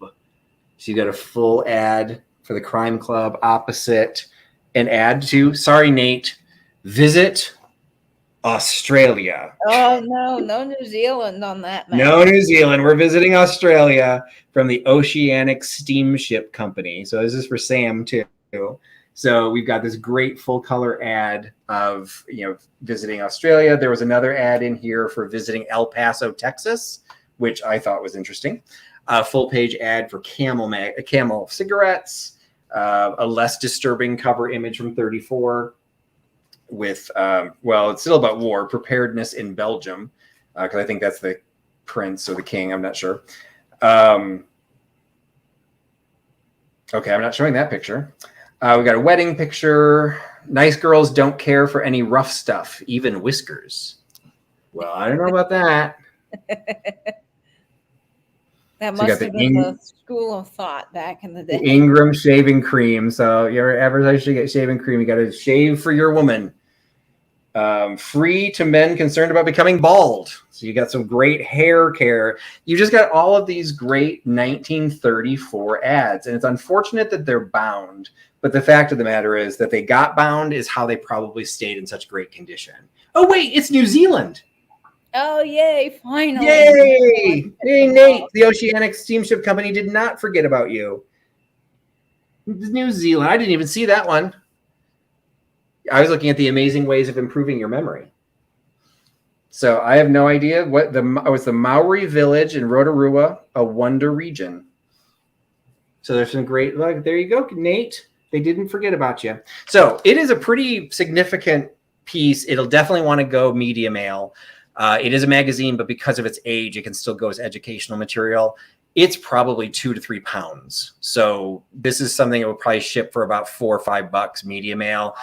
So you got a full ad for the Crime Club opposite an ad to, sorry, Nate, visit Australia.
Oh, no New Zealand on that map.
No New Zealand. We're visiting Australia from the Oceanic Steamship Company. So this is for Sam too. So we've got this great full color ad of, visiting Australia. There was another ad in here for visiting El Paso, Texas, which I thought was interesting. A full page ad for Camel cigarettes, a less disturbing cover image from 34 with, it's still about war, preparedness in Belgium, because I think that's the prince or the king. I'm not sure. Okay, I'm not showing that picture. We got a wedding picture. Nice girls don't care for any rough stuff, even whiskers. Well, I don't know about that.
That must have been the school of thought back in the day.
Ingram shaving cream. So you're advertising to get shaving cream. You got to shave for your woman. Free to men concerned about becoming bald. So you got some great hair care. You just got all of these great 1934 ads. And it's unfortunate that they're bound. But the fact of the matter is that they got bound is how they probably stayed in such great condition. Oh, wait, it's New Zealand.
Oh, yay, finally.
Yay! Hey, Nate, the Oceanic Steamship Company did not forget about you. New Zealand. I didn't even see that one. I was looking at the amazing ways of improving your memory. So I have no idea what it was the Maori village in Rotorua, a wonder region. So there's some great, look, there you go, Nate. They didn't forget about you. So it is a pretty significant piece. It'll definitely want to go media mail. It is a magazine, but because of its age, it can still go as educational material. It's probably 2 to 3 pounds. So this is something that will probably ship for about $4 or $5 media mail,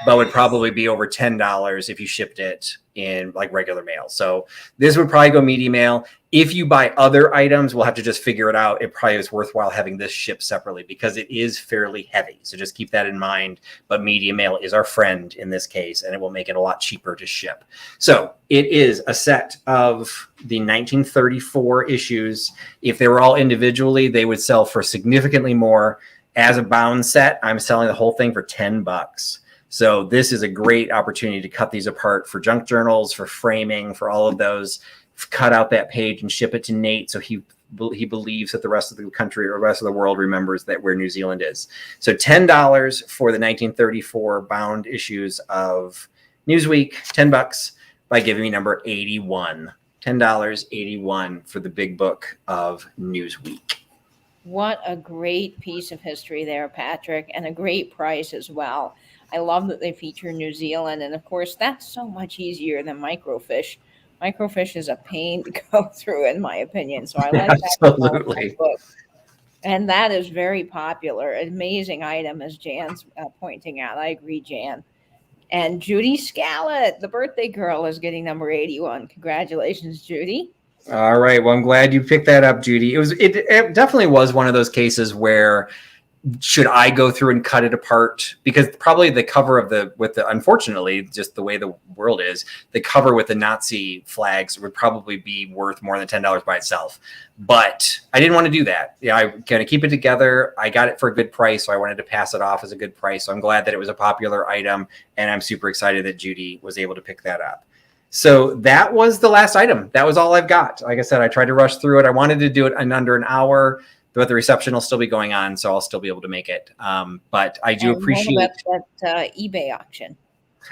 but would probably be over $10 if you shipped it in like regular mail. So this would probably go media mail. If you buy other items, we'll have to just figure it out. It probably is worthwhile having this shipped separately because it is fairly heavy. So just keep that in mind. But media mail is our friend in this case, and it will make it a lot cheaper to ship. So it is a set of the 1934 issues. If they were all individually, they would sell for significantly more. As a bound set, I'm selling the whole thing for $10. So this is a great opportunity to cut these apart for junk journals, for framing, for all of those. Cut out that page and ship it to Nate so he believes that the rest of the country or the rest of the world remembers that where New Zealand is. So $10 for the 1934 bound issues of Newsweek, $10 by giving me number 81. $10.81 for the big book of Newsweek.
What a great piece of history there, Patrick, and a great price as well. I love that they feature New Zealand, and of course, that's so much easier than microfiche. Microfiche is a pain to go through, in my opinion. So I like
Absolutely.
that book. And that is very popular. Amazing item, as Jan's pointing out. I agree, Jan. And Judy Scallett, the birthday girl, is getting number 81. Congratulations, Judy.
All right. Well, I'm glad you picked that up, Judy. It definitely was one of those cases where should I go through and cut it apart? Because probably the cover of unfortunately, just the way the world is, the cover with the Nazi flags would probably be worth more than $10 by itself. But I didn't want to do that. Yeah, I'm going to keep it together. I got it for a good price, so I wanted to pass it off as a good price. So I'm glad that it was a popular item, and I'm super excited that Judy was able to pick that up. So that was the last item. That was all I've got. Like I said, I tried to rush through it. I wanted to do it in under an hour, but the reception will still be going on, so I'll still be able to make it. But I do appreciate
that eBay auction.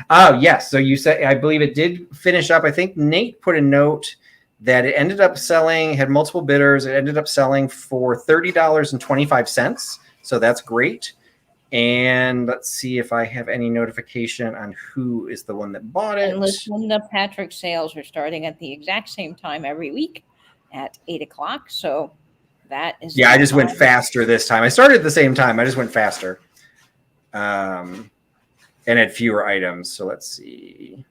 Oh, yes. So you said, I believe it did finish up. I think Nate put a note that it ended up selling, had multiple bidders. It ended up selling for $30.25. So that's great. And let's see if I have any notification on who is the one that bought it.
And listen to Patrick's sales are starting at the exact same time every week at 8 o'clock. So that is.
Yeah, I just went faster this time. I started at the same time. I just went faster. And had fewer items. So let's see.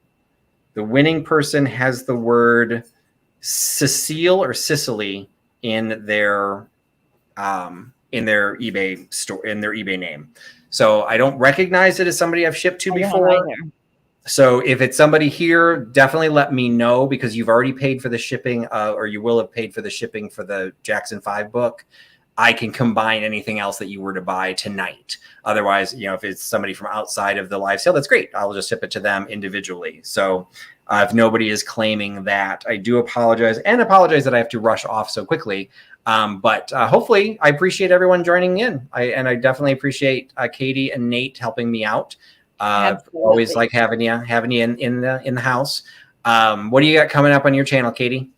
The winning person has the word Cecile or Sicily in their eBay store, in their eBay name. So I don't recognize it as somebody I've shipped to before. So if it's somebody here, definitely let me know, because you've already paid for the shipping, or you will have paid for the shipping for the Jackson 5 book. I can combine anything else that you were to buy tonight. Otherwise, if it's somebody from outside of the live sale, that's great. I'll just ship it to them individually. So if nobody is claiming that, I do apologize, and apologize that I have to rush off so quickly. But hopefully I appreciate everyone joining in. I definitely appreciate Katie and Nate helping me out. Always like having you in the house. What do you got coming up on your channel, Katie?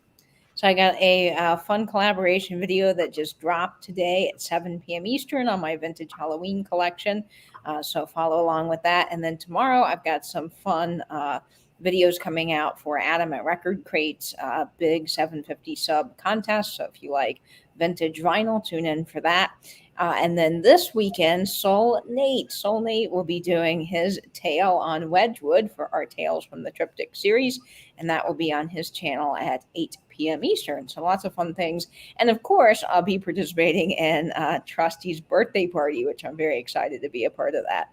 So I got a fun collaboration video that just dropped today at 7 p.m. Eastern on my vintage Halloween collection. So follow along with that. And then tomorrow I've got some fun videos coming out for Adam at Record Crates, big 750 sub contest. So if you like vintage vinyl, tune in for that. And then this weekend, Soul Nate will be doing his tale on Wedgwood for our Tales from the Triptych series. And that will be on his channel at 8 p.m. Eastern. So lots of fun things. And of course, I'll be participating in Trusty's birthday party, which I'm very excited to be a part of that.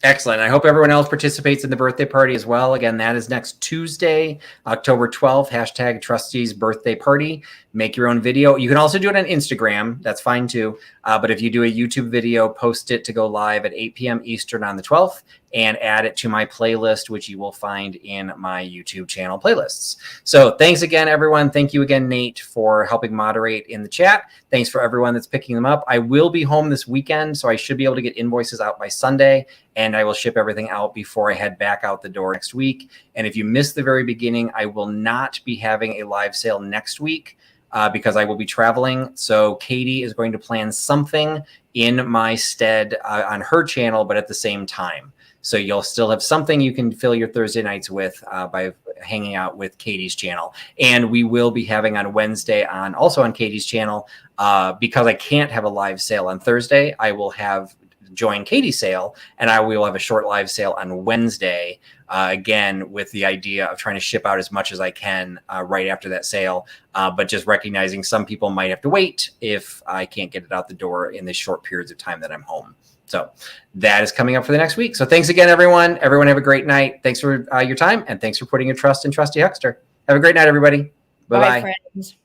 Excellent. I hope everyone else participates in the birthday party as well. Again, that is next Tuesday, October 12th, hashtag Trusty's birthday party. Make your own video. You can also do it on Instagram. That's fine too. But if you do a YouTube video, post it to go live at 8 p.m. Eastern on the 12th and add it to my playlist, which you will find in my YouTube channel playlists. So thanks again, everyone. Thank you again, Nate, for helping moderate in the chat. Thanks for everyone that's picking them up. I will be home this weekend, so I should be able to get invoices out by Sunday, and I will ship everything out before I head back out the door next week. And if you missed the very beginning, I will not be having a live sale next week because I will be traveling. So Katie is going to plan something in my stead on her channel, but at the same time. So you'll still have something you can fill your Thursday nights with by hanging out with Katie's channel. And we will be having on Wednesday also on Katie's channel, because I can't have a live sale on Thursday, I will have join Katie's sale, and I will have a short live sale on Wednesday, again, with the idea of trying to ship out as much as I can right after that sale, but just recognizing some people might have to wait if I can't get it out the door in the short periods of time that I'm home. So that is coming up for the next week. So thanks again, everyone. Everyone have a great night. Thanks for your time, and thanks for putting your trust in Trusty Huckster. Have a great night, everybody. Bye-bye.
Bye, friends.